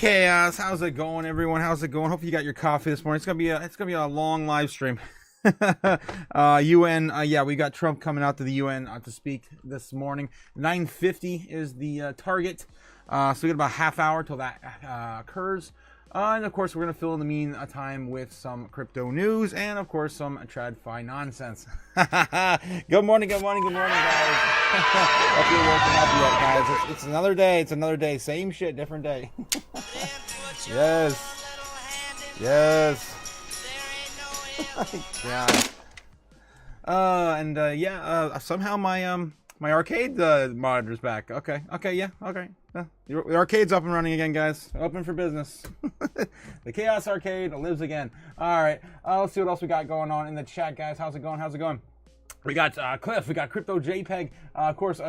Chaos. How's it going, everyone? How's it going? Hope you got your coffee this morning. It's gonna be a long live stream. UN, yeah, we got Trump coming out to the UN to speak this morning. 9:50 is the target. So we got about a half hour till that occurs. And of course, we're going to fill in the meantime with some crypto news and of course some TradFi nonsense. Good morning, guys. Hope you're waking up yet, guys. It's another day. It's another day. Same shit, different day. Yes. Yes. Yeah. Somehow my arcade monitor's back. Okay, yeah, okay. The arcade's up and running again, guys. Open for business. The Chaos Arcade lives again. All right, let's see what else we got going on in the chat, guys. How's it going? We got Cliff. We got Crypto JPEG. Of course,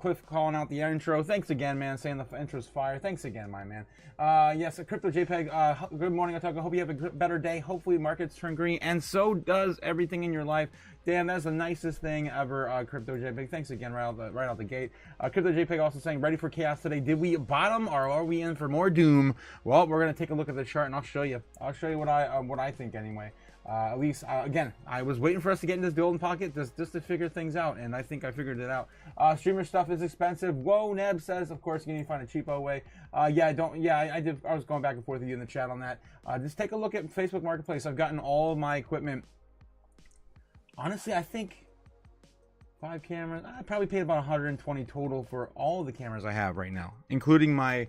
Cliff calling out the intro. Thanks again, man. Saying the intro's fire. Thanks again, my man. Yes, Crypto JPEG. Good morning, Otaku. Hope you have a better day. Hopefully, markets turn green, and so does everything in your life. Damn, that's the nicest thing ever, Crypto JPEG. Thanks again, right out the gate. Crypto JPEG also saying, ready for chaos today. Did we bottom, or are we in for more doom? Well, we're gonna take a look at the chart, and I'll show you. what I think anyway. At least, again, I was waiting for us to get in this golden pocket just to figure things out, and I think I figured it out. Streamer stuff is expensive. Whoa, Neb says, of course, you need to find a cheapo way. I was going back and forth with you in the chat on that. Just take a look at Facebook Marketplace. I've gotten all of my equipment. Honestly, I think 5 cameras. I probably paid about 120 total for all of the cameras I have right now, including my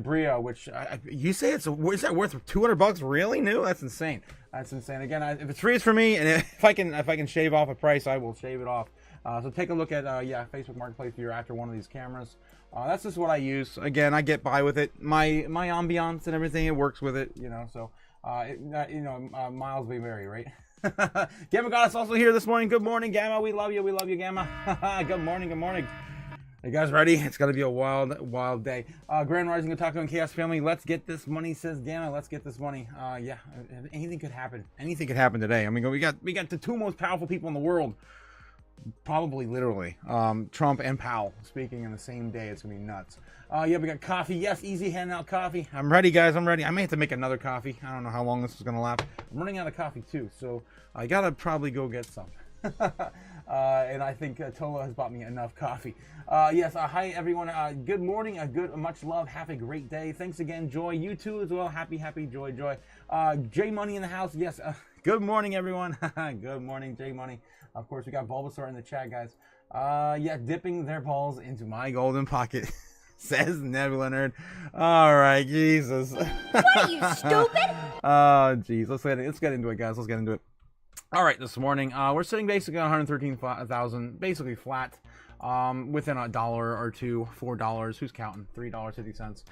Brio, which you say is that worth $200 really new? That's insane. That's insane. Again, if it's free, it's for me, and if I can shave off a price, I will shave it off. So take a look at Facebook Marketplace if you're after one of these cameras. That's just what I use. Again, I get by with it. My ambiance and everything, it works with it. So miles may vary, right? Gamma Goddess also here this morning. Good morning, Gamma. We love you, Gamma. Good morning. Are you guys ready? It's gonna be a wild day. Grand Rising Otaku and Chaos family. Let's get this money, says Gamma. Let's get this money. Yeah, anything could happen. Anything could happen today. I mean, we got the two most powerful people in the world, probably literally, Trump and Powell speaking in the same day. It's gonna be nuts. Yeah, we got coffee. Yes, easy handing out coffee. I'm ready, guys. I'm ready. I may have to make another coffee. I don't know how long this is gonna last. I'm running out of coffee too, so I gotta probably go get some. And I think Tola has bought me enough coffee. Yes, hi everyone. Good morning. Much love. Have a great day. Thanks again, Joy. You too as well. Happy, Joy. J Money in the house. Yes. Good morning, everyone. Good morning, J Money. Of course, we got Bulbasaur in the chat, guys. Yeah, dipping their balls into my golden pocket. Says Nebula Nerd. All right, Jesus. What are you, stupid? Oh, jeez. Let's get into it, guys. Let's get into it. All right, this morning we're sitting basically on 113,000, basically flat, within $1 or $2, $4. Who's counting? $3.50.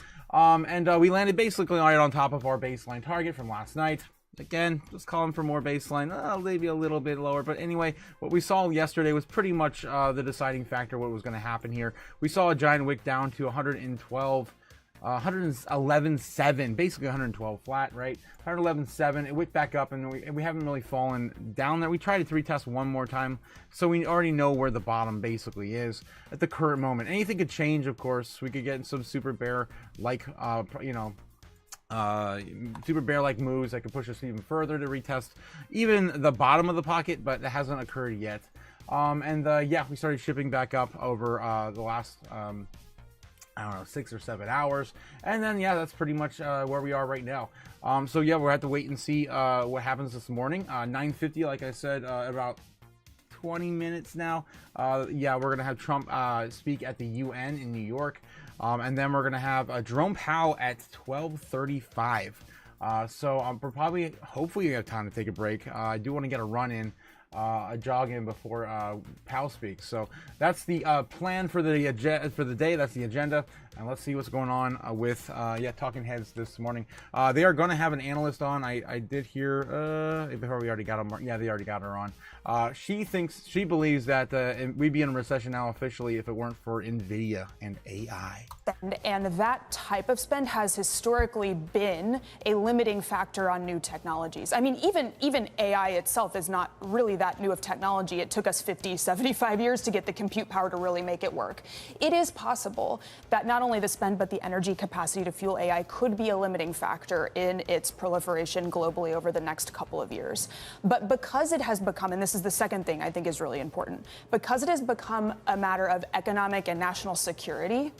And we landed basically right on top of our baseline target from last night. Again, just calling for more baseline, maybe a little bit lower. But anyway, what we saw yesterday was pretty much the deciding factor what was going to happen here. We saw a giant wick down to 111.7, basically 112 flat, right? 111.7. It wicked back up, and we haven't really fallen down there. We tried to retest one more time, so we already know where the bottom basically is at the current moment. Anything could change, of course. We could get some super bear like super bear like moves that could push us even further to retest even the bottom of the pocket, but it hasn't occurred yet. Yeah, we started shipping back up over the last I don't know, 6 or 7 hours, and then yeah, that's pretty much where we are right now. So yeah, we'll have to wait and see what happens this morning. 9:50, like I said, about 20 minutes now. Yeah, we're gonna have Trump speak at the UN in New York, and then we're gonna have Jerome Powell at 12:35. So we're probably, hopefully, we have time to take a break. I do want to get a run in. A jog in before Powell speaks. So that's the plan for the day. That's the agenda, and let's see what's going on with Talking Heads this morning. They are going to have an analyst on. I did hear before we already got them. Yeah, they already got her on. She believes that we'd be in a recession now officially if it weren't for Nvidia and AI. And that type of spend has historically been a limiting factor on new technologies. I mean, even AI itself is not really that that new of technology. It took us 50, 75 years to get the compute power to really make it work. It is possible that not only the spend, but the energy capacity to fuel AI could be a limiting factor in its proliferation globally over the next couple of years. But because it has become, and this is the second thing I think is really important, because it has become a matter of economic and national security,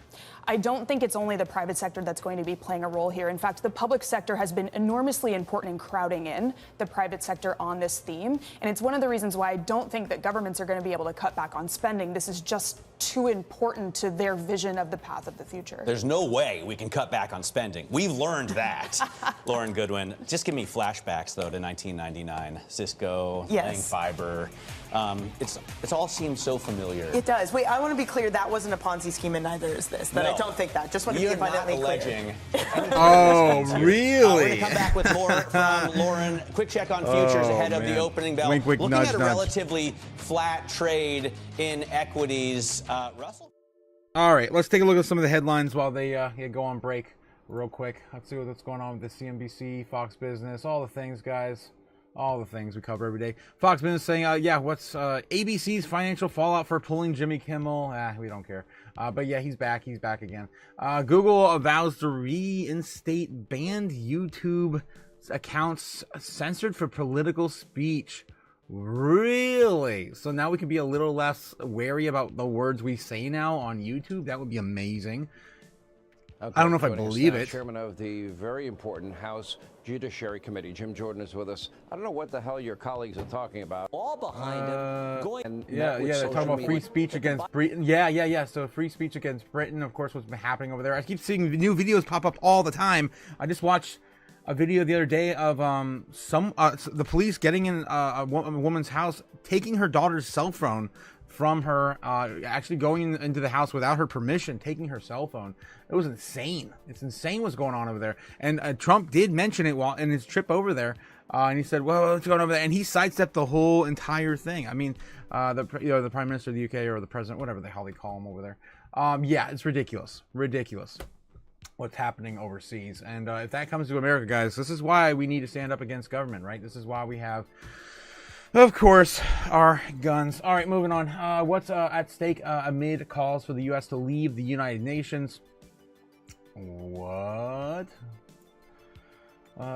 I don't think it's only the private sector that's going to be playing a role here. In fact, the public sector has been enormously important in crowding in the private sector on this theme. And it's one of the reasons why I don't think that governments are going to be able to cut back on spending. This is just too important to their vision of the path of the future. There's no way we can cut back on spending. We've learned that. Lauren Goodwin, just give me flashbacks, though, to 1999. Cisco, laying fiber. It's all seems so familiar. It does. Wait, I want to be clear, that wasn't a Ponzi scheme, and neither is this. But I don't think that. Just want to be abundantly clear. Oh, really? We're going to come back with more from Lauren. Quick check on futures ahead of the opening bell. Wink, wink, Looking nudge, at a nudge. relatively flat trade in equities. Russell? All right, let's take a look at some of the headlines while they go on break real quick. Let's see what's going on with the CNBC, Fox Business, all the things, guys. All the things we cover every day. Fox Business saying, what's ABC's financial fallout for pulling Jimmy Kimmel? We don't care. But yeah, he's back. He's back again. Google vows to reinstate banned YouTube accounts censored for political speech. Really? So now we can be a little less wary about the words we say now on YouTube? That would be amazing. Okay, I don't know if I believe it. Chairman of the very important House Judiciary Committee, Jim Jordan, is with us. I don't know what the hell your colleagues are talking about. All behind him. Going. They're talking about free speech against Britain. Yeah. So free speech against Britain, of course, what's been happening over there. I keep seeing new videos pop up all the time. I just watched a video the other day of the police getting in a woman's house, taking her daughter's cell phone from her, actually going into the house without her permission, taking her cell phone. It was insane. It's insane what's going on over there. And Trump did mention it while in his trip over there, and he said, "Well, what's going on over there?" And he sidestepped the whole entire thing. I mean, the Prime Minister of the UK or the President, whatever the hell they call him over there. It's ridiculous. What's happening overseas. And if that comes to America, guys, this is why we need to stand up against government, right? This is why we have, of course, our guns. All right, moving on. What's at stake amid calls for the U.S. to leave the United Nations? What?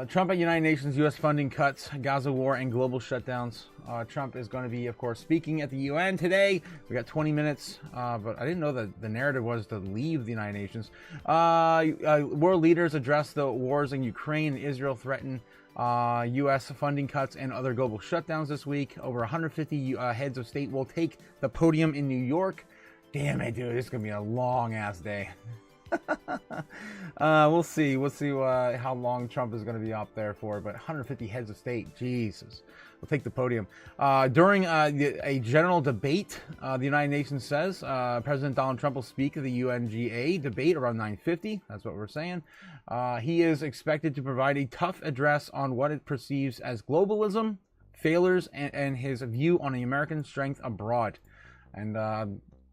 Trump at United Nations, U.S. funding cuts, Gaza war, and global shutdowns. Trump is going to be, of course, speaking at the UN today. We got 20 minutes, but I didn't know that the narrative was to leave the United Nations. World leaders address the wars in Ukraine and Israel, threaten U.S. funding cuts and other global shutdowns this week. Over 150 heads of state will take the podium in New York. Damn it, dude. This is going to be a long-ass day. We'll see how long Trump is going to be up there for, but 150 heads of state, Jesus, will take the podium. During a general debate, the United Nations says President Donald Trump will speak at the UNGA debate around 9:50. That's what we're saying. He is expected to provide a tough address on what it perceives as globalism, failures, and his view on the American strength abroad. And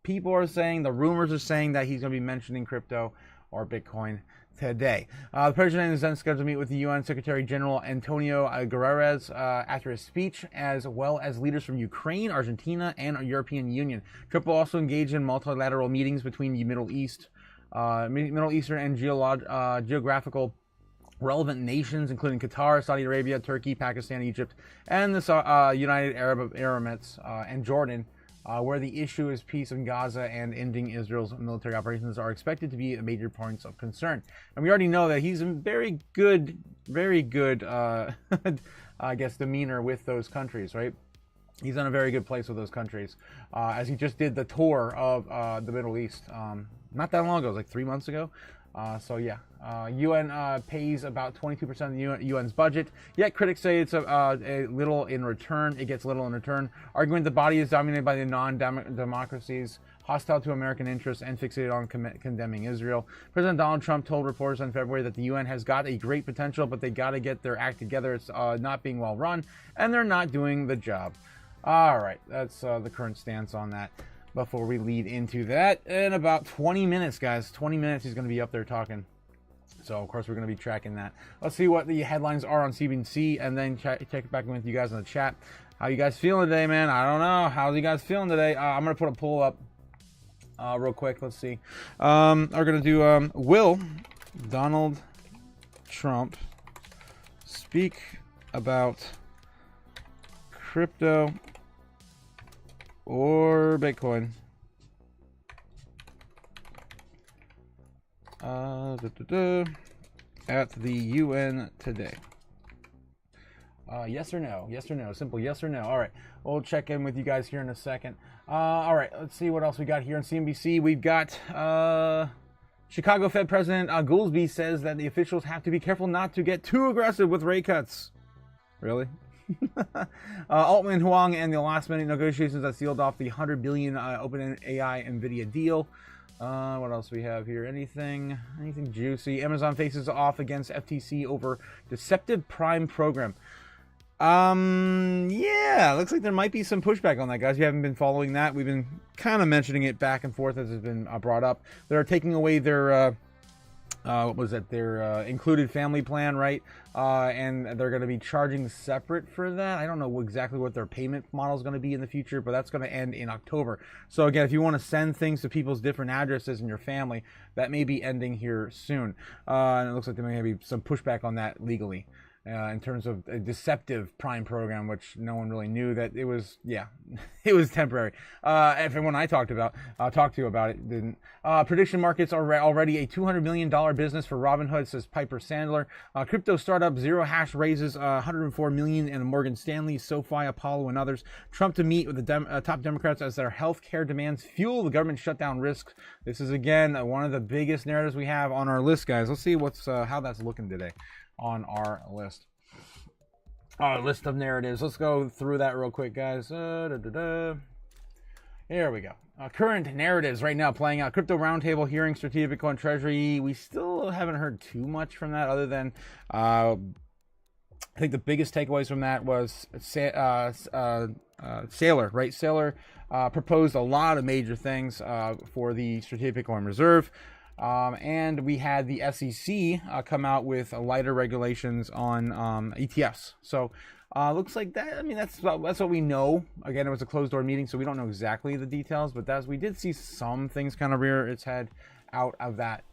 people are saying, the rumors are saying that he's going to be mentioning crypto or Bitcoin today. The president is then scheduled to meet with the UN Secretary General Antonio Guterres after his speech, as well as leaders from Ukraine, Argentina, and the European Union. Trump will also engage in multilateral meetings between the Middle Eastern and geographical relevant nations, including Qatar, Saudi Arabia, Turkey, Pakistan, Egypt, and the United Arab Emirates and Jordan, where the issue is peace in Gaza and ending Israel's military operations are expected to be major points of concern. And we already know that he's in very good, I guess, demeanor with those countries, right? He's in a very good place with those countries, as he just did the tour of the Middle East not that long ago, it was like 3 months ago. UN pays about 22% of the UN's budget, yet critics say it's a little in return. It gets little in return, arguing the body is dominated by the non-democracies, hostile to American interests, and fixated on condemning Israel. President Donald Trump told reporters in February that the UN has got a great potential, but they got to get their act together. It's not being well run, and they're not doing the job. All right, that's the current stance on that. Before we lead into that, in about 20 minutes, guys, 20 minutes, he's going to be up there talking. So, of course, we're going to be tracking that. Let's see what the headlines are on CNBC, and then check it back in with you guys in the chat. How you guys feeling today, man? I don't know. How you guys feeling today? I'm gonna put a poll up real quick. Let's see. We're gonna do will Donald Trump speak about crypto or Bitcoin? At the UN today. Yes or no? Yes or no? Simple yes or no. All right. We'll check in with you guys here in a second. All right. Let's see what else we got here on CNBC. We've got Chicago Fed President Goolsbee says that the officials have to be careful not to get too aggressive with rate cuts. Really? Altman Huang and the last minute negotiations that sealed off the $100 billion OpenAI NVIDIA deal. What else we have here? Anything juicy? Amazon faces off against FTC over deceptive Prime program. Yeah, looks like there might be some pushback on that, guys. You haven't been following that. We've been kind of mentioning it back and forth as it's been brought up. They're taking away their what was it? Their included family plan, right? And they're going to be charging separate for that. I don't know exactly what their payment model is going to be in the future, but that's going to end in October. So again, if you want to send things to people's different addresses in your family, that may be ending here soon. And it looks like there may be some pushback on that legally. In terms of a deceptive Prime program, which no one really knew that it was, yeah, it was temporary. Everyone I talked to about it didn't. Prediction markets are already a $200 million business for Robinhood, says Piper Sandler. Crypto startup Zero Hash raises $104 million in Morgan Stanley, SoFi, Apollo, and others. Trump to meet with the top Democrats as their health care demands fuel the government shutdown risks. This is, again, one of the biggest narratives we have on our list, guys. Let's see what's how that's looking today on our list. Our list of narratives. Let's go through that real quick, guys. Here we go. Current narratives right now playing out. Crypto Roundtable hearing strategic Bitcoin Treasury. We still haven't heard too much from that, other than I think the biggest takeaways from that was Saylor, right? Saylor proposed a lot of major things for the strategic Bitcoin Reserve. And we had the SEC come out with lighter regulations on ETFs. So looks like that. I mean, that's what we know. Again, it was a closed door meeting, so we don't know exactly the details. But we did see some things kind of rear its head out of that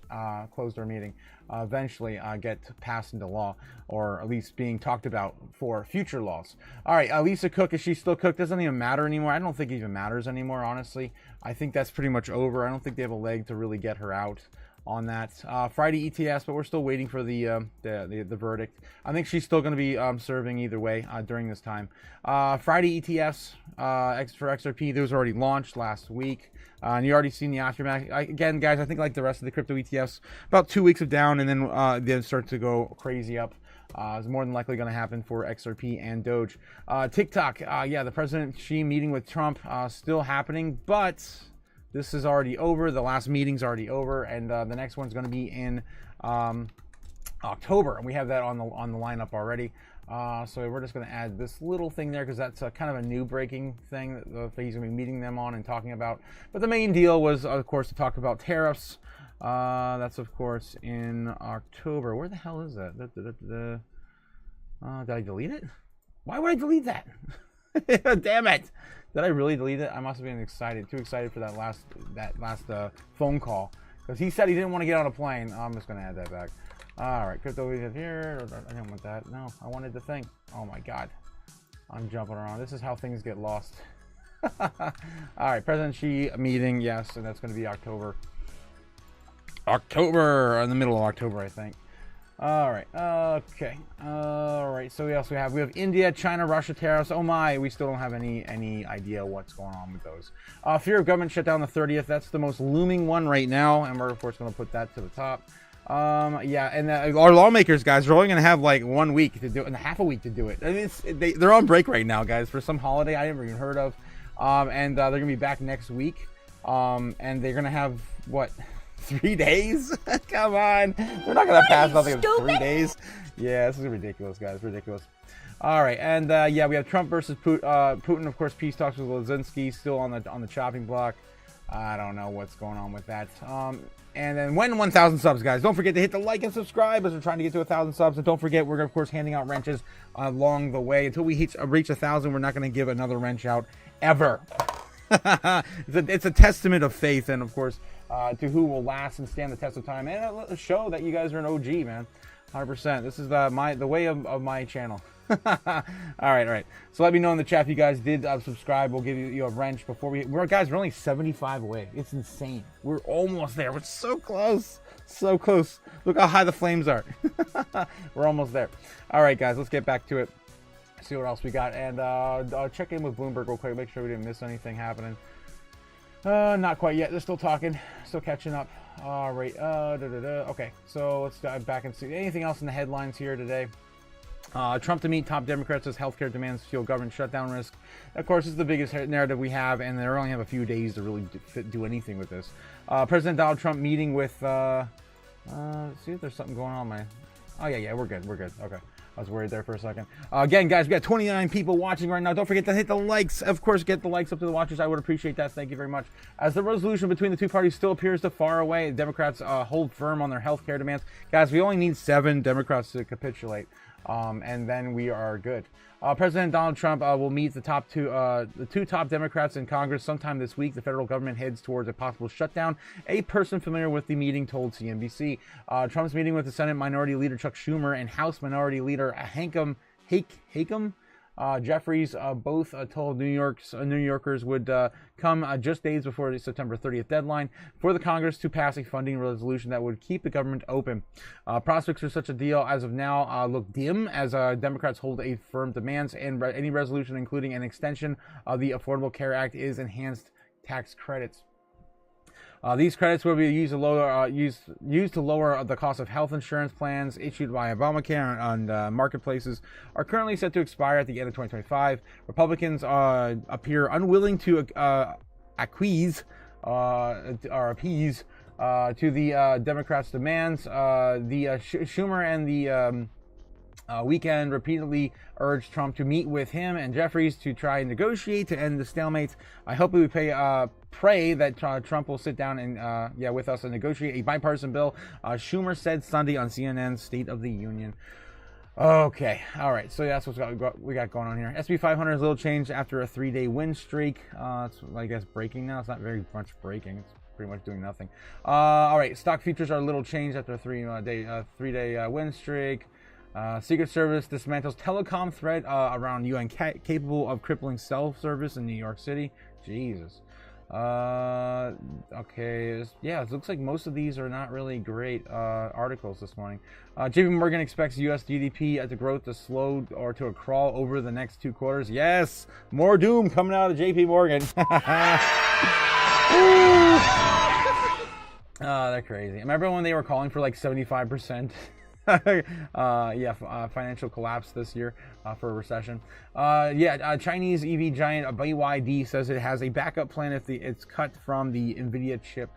closed door meeting. Eventually get passed into law, or at least being talked about for future laws. All right, Lisa Cook, is she still Cook? Doesn't even matter anymore. I don't think it even matters anymore, honestly. I think that's pretty much over. I don't think they have a leg to really get her out on that. Friday ETS, but we're still waiting for the verdict. I think she's still going to be serving either way during this time. Friday ETS for XRP, those already launched last week. And you already seen the aftermath. Again, guys, I think like the rest of the crypto ETFs, about 2 weeks of down, and then start to go crazy up. Is more than likely going to happen for XRP and Doge. TikTok, yeah, the President Xi meeting with Trump still happening, but this is already over. The last meeting's already over, and the next one's going to be in October, and we have that on the lineup already. So we're just going to add this little thing there because that's kind of a new breaking thing that he's going to be meeting them on and talking about. But the main deal was, of course, to talk about tariffs. That's, of course, in October. Where the hell is that? Did I delete it? Why would I delete that? Damn it! Did I really delete it? I must have been too excited for that last phone call, because he said he didn't want to get on a plane. I'm just going to add that back. All right, crypto we have here. I didn't want that. No, I wanted the thing. Oh my God, I'm jumping around. This is how things get lost. All right, President Xi meeting, yes, and that's going to be October, in the middle of October, I think. All right, okay, all right. So we have India, China, Russia tariffs. Oh my, we still don't have any idea what's going on with those. Fear of government shutdown the 30th. That's the most looming one right now, and we're of course going to put that to the top. Yeah, and our lawmakers, guys, are only going to have like 1 week to do it, and half a week to do it. I mean, they're on break right now, guys, for some holiday I never even heard of. And they're going to be back next week. And they're going to have, what, 3 days? Come on. They're not going to pass nothing in 3 days. Yeah, this is ridiculous, guys. Ridiculous. All right, and yeah, we have Trump versus Putin. Of course, peace talks with Zelensky still on the chopping block. I don't know what's going on with that. And then when 1,000 subs, guys, don't forget to hit the like and subscribe as we're trying to get to 1,000 subs. And don't forget, we're of course handing out wrenches along the way. Until we reach 1,000, we're not going to give another wrench out ever. It's a testament of faith, and of course, to who will last and stand the test of time, and a show that you guys are an OG, man. 100%. This is the way of my channel. all right. So let me know in the chat if you guys did subscribe. We'll give you a wrench before we're only 75 away. It's insane. We're almost there. We're so close. So close. Look how high the flames are. We're almost there. All right, guys, let's get back to it. See what else we got, and check in with Bloomberg real quick. Make sure we didn't miss anything happening. Not quite yet. They're still talking. Still catching up. All right. Okay, so let's dive back and see anything else in the headlines here today. Trump to meet top Democrats as healthcare demands fuel government shutdown risk. Of course, this is the biggest narrative we have, and they only have a few days to really do anything with this. President Donald Trump meeting with. See if there's something going on, man. Oh yeah, we're good. Okay. I was worried there for a second. Again, guys, we got 29 people watching right now. Don't forget to hit the likes. Of course, get the likes up to the watchers. I would appreciate that. Thank you very much. As the resolution between the two parties still appears to far away, Democrats hold firm on their health care demands. Guys, we only need 7 Democrats to capitulate, and then we are good. President Donald Trump will meet the two top Democrats in Congress sometime this week. The federal government heads towards a possible shutdown. A person familiar with the meeting told CNBC. Trump's meeting with the Senate Minority Leader Chuck Schumer and House Minority Leader Hakeem Jeffries both told New Yorkers would come just days before the September 30th deadline for the Congress to pass a funding resolution that would keep the government open. Prospects for such a deal as of now look dim as Democrats hold a firm demands, and any resolution including an extension of the Affordable Care Act is enhanced tax credits. These credits will be used to lower the cost of health insurance plans issued by Obamacare on marketplaces are currently set to expire at the end of 2025. Republicans appear unwilling to appease to the Democrats' demands. Schumer and the Weekend repeatedly urged Trump to meet with him and Jeffries to try and negotiate to end the stalemate. I hope we pray that Trump will sit down and with us and negotiate a bipartisan bill. Schumer said Sunday on CNN's State of the Union. Okay, all right. So that's what we got going on here. SP 500 is a little changed after a 3-day win streak. It's I guess breaking now. It's not very much breaking. It's pretty much doing nothing. All right, stock futures are a little changed after a 3-day win streak. Secret Service dismantles telecom threat around UN capable of crippling cell service in New York City. Jesus. Okay. Yeah, it looks like most of these are not really great articles this morning. JP Morgan expects U.S. GDP to growth to slow or to a crawl over the next 2 quarters. Yes, more doom coming out of JP Morgan. They're crazy. Remember when they were calling for like 75%? Financial collapse this year for a recession. Chinese EV giant BYD says it has a backup plan if it's cut from the NVIDIA chip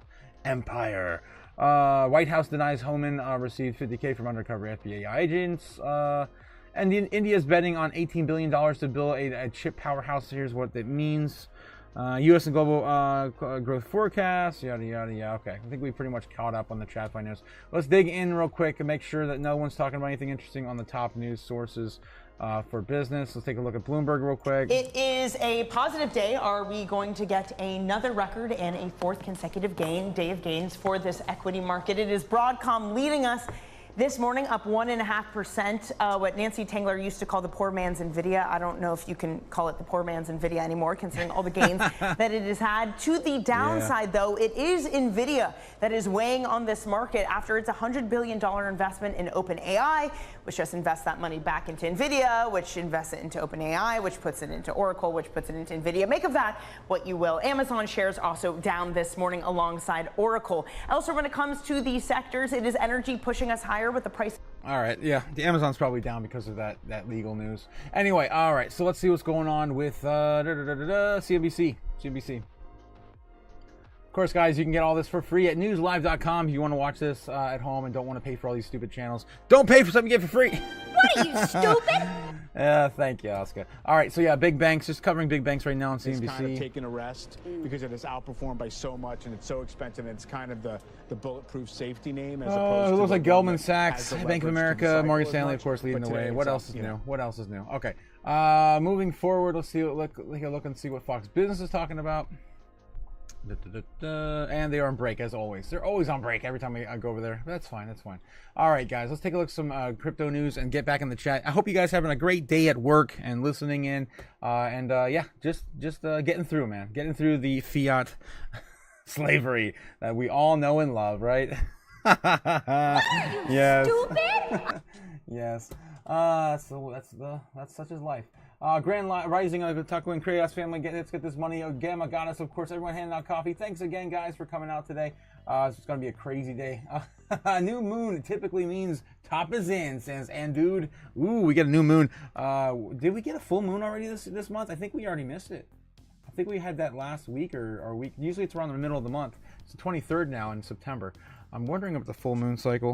empire. White House denies Homan received $50K from undercover FBI agents. And India's betting on $18 billion to build a chip powerhouse. Here's what that means. U.S. and global growth forecast, yada, yada, yeah. Okay, I think we pretty much caught up on the chat news. Let's dig in real quick and make sure that no one's talking about anything interesting on the top news sources for business. Let's take a look at Bloomberg real quick. It is a positive day. Are we going to get another record and a 4th consecutive day of gains for this equity market? It is Broadcom leading us this morning, up 1.5%, what Nancy Tangler used to call the poor man's NVIDIA. I don't know if you can call it the poor man's NVIDIA anymore, considering all the gains that it has had. To the downside, though, it is NVIDIA that is weighing on this market after its $100 billion investment in OpenAI, which just invests that money back into NVIDIA, which invests it into OpenAI, which puts it into Oracle, which puts it into NVIDIA. Make of that what you will. Amazon shares also down this morning alongside Oracle. Elsewhere, when it comes to the sectors, it is energy pushing us higher with the price. All right, yeah, the Amazon's probably down because of that legal news. Anyway, all right, so let's see what's going on with CNBC. Of course, guys, you can get all this for free at newslive.com if you want to watch this at home and don't want to pay for all these stupid channels. Don't pay for something you get for free. What are you, stupid? Yeah, thank you, Oscar. All right, so yeah, big banks, just covering big banks right now on CNBC. It's kind of taken a rest because it has outperformed by so much, and it's so expensive, and it's kind of the bulletproof safety name as opposed to. It looks like the one Goldman that Sachs, has the Bank of leverage to America, recycle Morgan as Stanley, much, of course, leading but the way. today What it's else up, is you new? know. What else is new? Okay, moving forward, let's take a look and see what Fox Business is talking about. And they are on break as always. They're always on break every time I go over there. That's fine. That's fine. All right, guys, let's take a look at some crypto news and get back in the chat. I hope you guys having a great day at work and listening in. Yeah, just getting through, man. Getting through the fiat slavery that we all know and love, right? Yes. Stupid! Yes. So that's such as life. Grand Rising of the Otaku and Chaos family. Let's get this money. Gamma got us, of course. Everyone handing out coffee. Thanks again, guys, for coming out today. It's going to be a crazy day. New moon typically means top is in, says and dude. Ooh, we get a new moon. Did we get a full moon already this month? I think we already missed it. I think we had that last week or week. Usually it's around the middle of the month. It's the 23rd now in September. I'm wondering about the full moon cycle.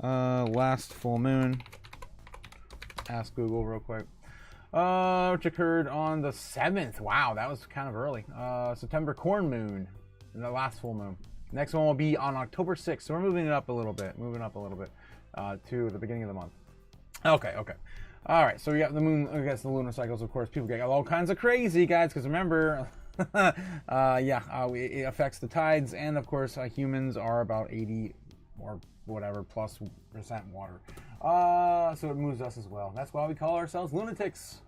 Last full moon. Ask Google real quick. Which occurred on the 7th. Wow, that was kind of early. September corn moon, the last full moon. Next one will be on October 6th. So we're moving it up a little bit. To the beginning of the month. Okay. All right, so we got the moon, I guess the lunar cycles, of course. People get all kinds of crazy, guys, because remember, it affects the tides, and of course, humans are about 80 or whatever plus % water. So it moves us as well. That's why we call ourselves lunatics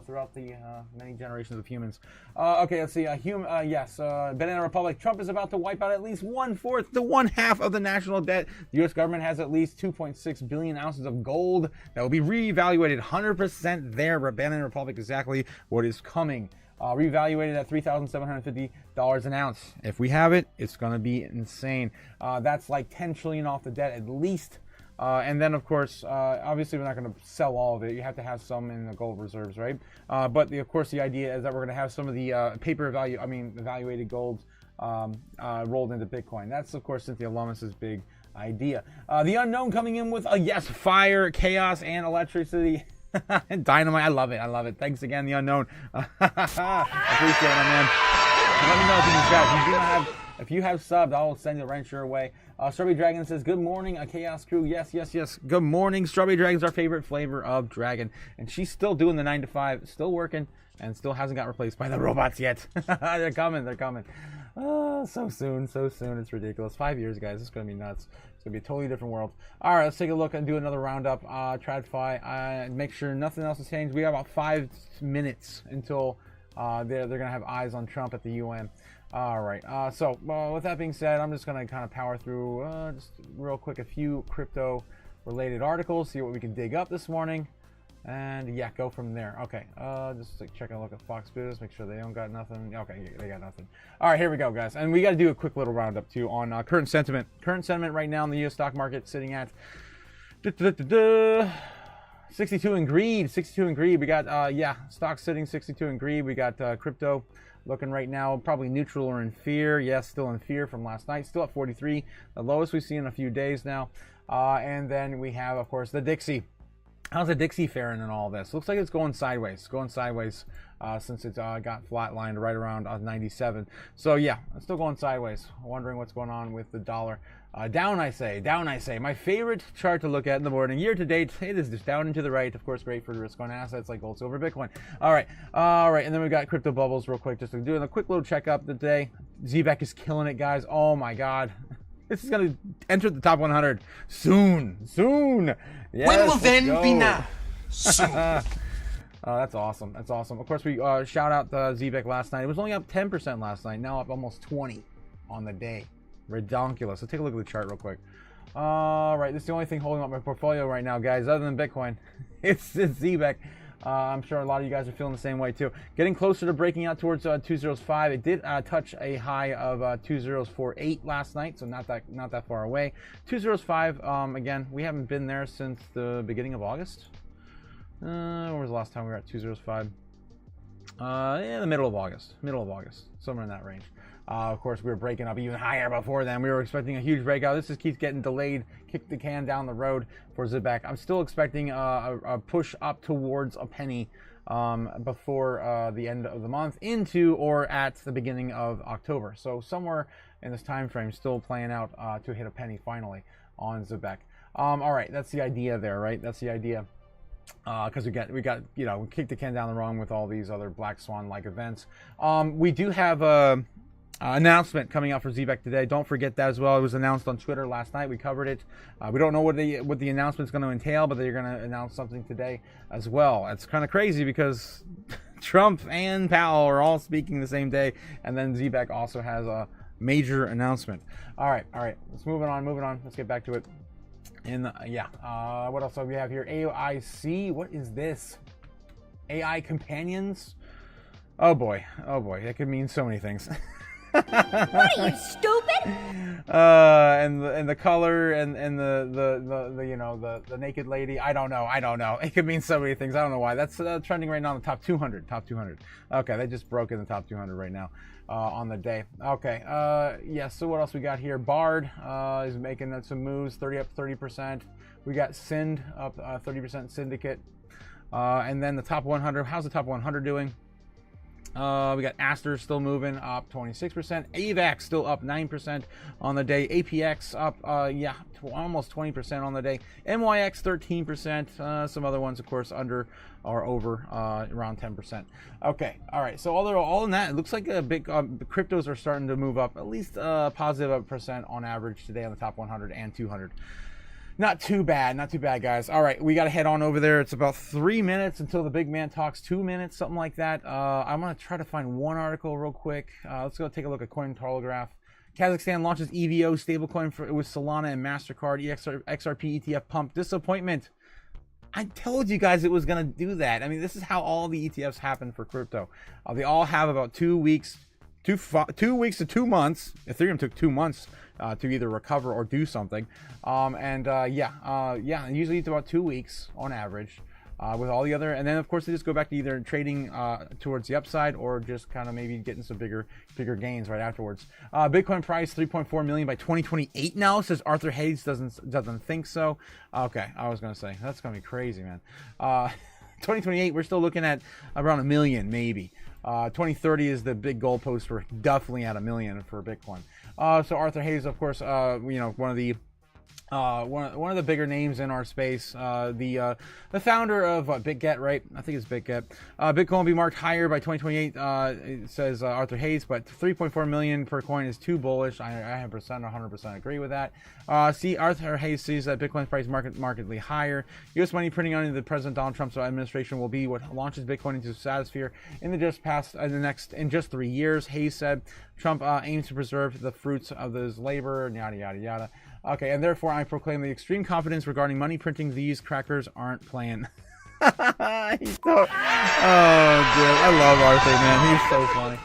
throughout the many generations of humans. Okay, let's see. Yes, Banana Republic. Trump is about to wipe out at least 1/4 to 1/2 of the national debt. The U.S. government has at least 2.6 billion ounces of gold that will be reevaluated 100% there. Banana Republic, exactly what is coming. Reevaluated at $3,750 an ounce. If we have it, it's going to be insane. That's like 10 trillion off the debt at least. And then, of course, obviously we're not going to sell all of it. You have to have some in the gold reserves, right? But of course, the idea is that we're going to have some of the evaluated gold rolled into Bitcoin. That's, of course, Cynthia Lummis's big idea. The unknown coming in with fire, chaos, and electricity. Dynamite. I love it. Thanks again, the unknown. Appreciate it, man. Let me know if you subscribe. If you have subbed, I'll send you a wrench your way. Strawberry Dragon says, good morning, Chaos Crew. Yes. Good morning. Strawberry Dragon's our favorite flavor of dragon. And she's still doing the 9 to 5, still working, and still hasn't got replaced by the robots yet. They're coming. Oh, so soon. It's ridiculous. 5 years, guys. It's going to be nuts. It's going to be a totally different world. All right, let's take a look and do another roundup. TradFi. Make sure nothing else has changed. We have about 5 minutes until they're going to have eyes on Trump at the UN. All right. So with that being said, I'm just going to kind of power through just real quick a few crypto-related articles, see what we can dig up this morning. And yeah, go from there. Okay, just like checking a look at Fox Business, make sure they don't got nothing. Okay, they got nothing. All right, here we go, guys. And we got to do a quick little roundup too on current sentiment. Current sentiment right now in the U.S. stock market sitting at 62 in greed. 62 in greed. We got stocks sitting 62 in greed. We got crypto looking right now probably neutral or in fear. Yes, still in fear from last night. Still at 43, the lowest we've seen in a few days now. And then we have, of course, the Dixie. How's the Dixie faring in all this? Looks like it's going sideways. Since it got flatlined right around 97. So yeah, it's still going sideways. Wondering what's going on with the dollar. Down I say. My favorite chart to look at in the morning. Year to date, it is just down and to the right. Of course, great for risk on assets like gold, silver, Bitcoin. All right. And then we've got crypto bubbles real quick. Just doing a quick little checkup today. ZBEC is killing it, guys. Oh my God. This is going to enter the top 100 soon. Yes, when will then be now? Soon. That's awesome. Of course, we shout out the ZBEC last night. It was only up 10% last night. Now up almost 20 on the day. Redonkulous. Let's take a look at the chart real quick. All right, this is the only thing holding up my portfolio right now, guys, other than Bitcoin. It's ZBEC. I'm sure a lot of you guys are feeling the same way too. Getting closer to breaking out towards 2005. It did touch a high of 2048 last night, so not that far away. 2005. Again, we haven't been there since the beginning of August. When was the last time we were at 2005? The middle of August, somewhere in that range. Of course, we were breaking up even higher before then. We were expecting a huge breakout. This just keeps getting delayed, kick the can down the road for Zibek. I'm still expecting a push up towards a penny before the end of the month, into or at the beginning of October. So somewhere in this time frame, still playing out to hit a penny finally on Zibek. All right, that's the idea there, right? That's the idea. Because we got we kicked the can down the wrong with all these other black swan like events. We do have a announcement coming out for Zibek today. Don't forget that as well. It was announced on Twitter last night. We covered it. We don't know what the announcement is going to entail, but they're going to announce something today as well. It's kind of crazy because Trump and Powell are all speaking the same day, and then Zibek also has a major announcement. All right. Let's move on. Let's get back to it. What else do we have here? AIC. What is this? AI companions. Oh boy, that could mean so many things. What are you, stupid? And the color and the naked lady. I don't know. It could mean so many things. I don't know why. That's trending right now in the top 200. Okay, they just broke in the top 200 right now on the day. Okay. So what else we got here? Bard is making some moves. 30%. We got Sind up 30%. Syndicate. And then the top 100. How's the top 100 doing? We got Aster still moving up 26%. AVAX still up 9% on the day. APX up almost 20% on the day. MYX 13%. Some other ones, of course, under or over around 10%. Okay, all right. So all in that, it looks like a big cryptos are starting to move up at least positive percent on average today on the top 100 and 200. Not too bad, guys. All right, we got to head on over there. It's about 3 minutes until the big man talks, 2 minutes, something like that. I'm going to try to find one article real quick. Let's go take a look at Cointelegraph. Kazakhstan launches EVO stablecoin with Solana and MasterCard. XRP ETF pump. Disappointment. I told you guys it was going to do that. I mean, this is how all the ETFs happen for crypto. They all have about 2 weeks, 2 weeks to 2 months. Ethereum took 2 months to either recover or do something. Usually it's about 2 weeks on average with all the other. And then, of course, they just go back to either trading towards the upside or just kind of maybe getting some bigger gains right afterwards. Bitcoin price 3.4 million by 2028 now, says Arthur Hayes. Doesn't think so. Okay, I was going to say, that's going to be crazy, man. 2028, we're still looking at around 1 million, maybe. 2030 is the big goalpost for definitely at 1 million for Bitcoin. So Arthur Hayes, of course, one of the bigger names in our space, the founder of BitGet, right? I think it's BitGet. Bitcoin will be marked higher by 2028, it says Arthur Hayes, but 3.4 million per coin is too bullish. I 100% agree with that. Arthur Hayes sees that Bitcoin's price markedly higher. U.S. money printing under the President Donald Trump's administration will be what launches Bitcoin into the stratosphere in just 3 years. Hayes said Trump aims to preserve the fruits of his labor, and yada yada yada. Okay, and therefore I proclaim the extreme confidence regarding money printing. These crackers aren't playing. Oh, dude, I love Arthur, man. He's so funny.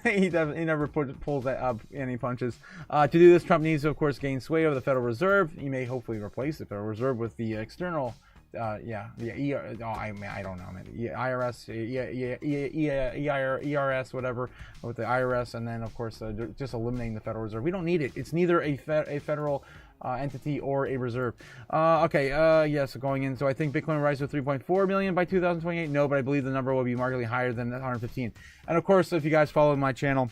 he never pulls any punches. To do this, Trump needs to, of course, gain sway over the Federal Reserve. He may hopefully replace the Federal Reserve with the external. I don't know, man. IRS, ERS, whatever, with the IRS, and then of course just eliminating the Federal Reserve. We don't need it. It's neither a federal entity or a reserve. So going in. So I think Bitcoin will rise to 3.4 million by 2028. No, but I believe the number will be markedly higher than 115. And of course, if you guys follow my channel,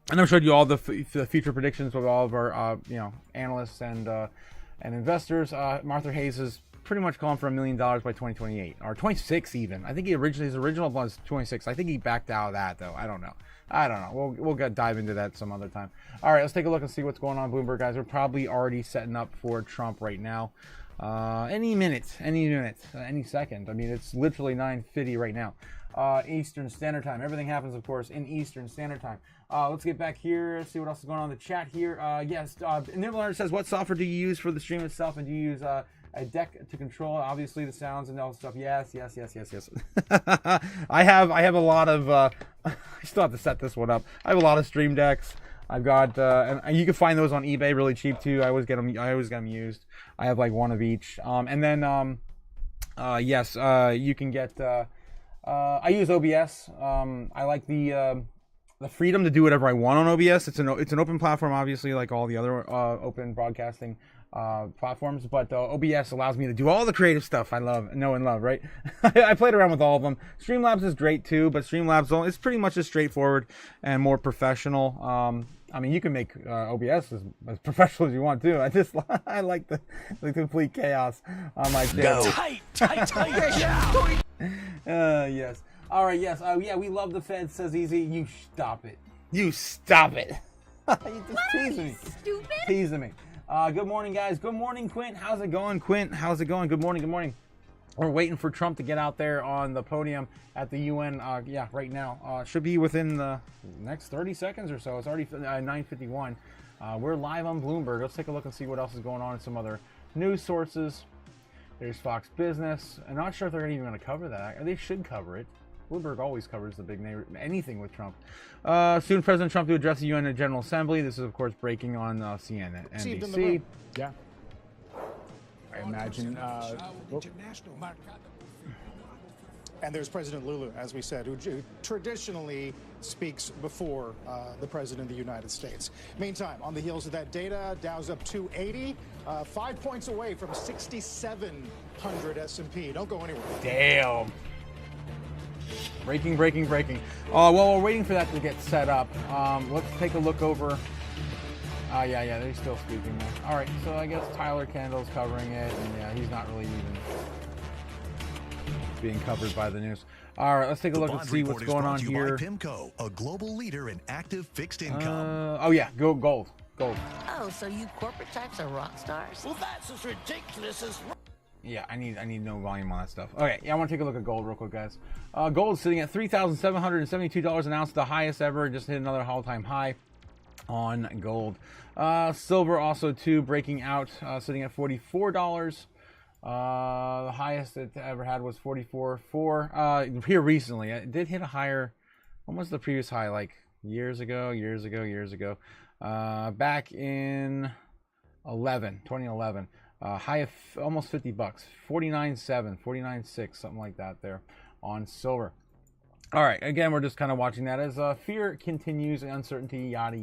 and I've showed you all the future predictions with all of our analysts and investors. Arthur Hayes is pretty much calling for $1 million by 2028 or 26 even. I think his original was 26. I think he backed out of that though. I don't know. We'll dive into that some other time. All right, let's take a look and see what's going on, Bloomberg guys. We're probably already setting up for Trump right now. Any minute, any second. I mean, it's literally 9:50 right now. Eastern Standard Time. Everything happens, of course, in Eastern Standard Time. Let's get back here, see what else is going on in the chat here. Nibbler says, what software do you use for the stream itself, and do you use a deck to control obviously the sounds and all stuff? Yes. I have a lot of I still have to set this one up. I have a lot of stream decks. I've got and you can find those on eBay really cheap too. I always get them used. I have like one of each. And then you can get I use OBS. I like the the freedom to do whatever I want on OBS. It's an open platform, obviously, like all the other open broadcasting platforms, but OBS allows me to do all the creative stuff I know and love, right? I played around with all of them. Streamlabs is great too, but Streamlabs is pretty much as straightforward and more professional. I mean, you can make OBS as professional as you want to. I like the complete chaos on my channel. Tight. Yes. All right. Yes. Yeah. We love the Fed. Says Easy. You stop it. You stop it. You just teasing me. Stupid. Teasing me. Good morning, guys. Good morning, Quint. How's it going, Quint? How's it going? Good morning. Good morning. We're waiting for Trump to get out there on the podium at the UN. Yeah, right now. Should be within the next 30 seconds or so. It's already 9:51. We're live on Bloomberg. Let's take a look and see what else is going on in some other news sources. There's Fox Business. I'm not sure if they're even going to cover that. They should cover it. Bloomberg always covers the big name, anything with Trump. Soon President Trump to address the UN General Assembly. This is, of course, breaking on CNN, NBC. Yeah. I imagine. And there's President Lulu, as we said, who traditionally speaks before the President of the United States. Meantime, on the heels of that data, Dow's up 280, 5 points away from 6,700 S&P. Don't go anywhere. Damn. Breaking. Well, we're waiting for that to get set up. Let's take a look over. Yeah, they're still speaking there. All right, so I guess Tyler Kendall's covering it, and yeah, he's not really even being covered by the news. All right, let's take a look and see what's going on here. PIMCO, a global leader in active fixed income. Oh yeah, gold. Oh, so you corporate types are rock stars? Well, that's as ridiculous as... Yeah, I need no volume on that stuff. Okay, yeah, I want to take a look at gold real quick, guys. Gold is sitting at $3,772 an ounce, the highest ever. Just hit another all-time high on gold. Silver also too, breaking out, sitting at $44. The highest it ever had was $44.4. Here recently, it did hit a higher, almost the previous high, like years ago. Back in 2011. High of almost $50, $49.7, $49.6, something like that there on silver. All right, again, we're just kind of watching that as fear continues, uncertainty, yada.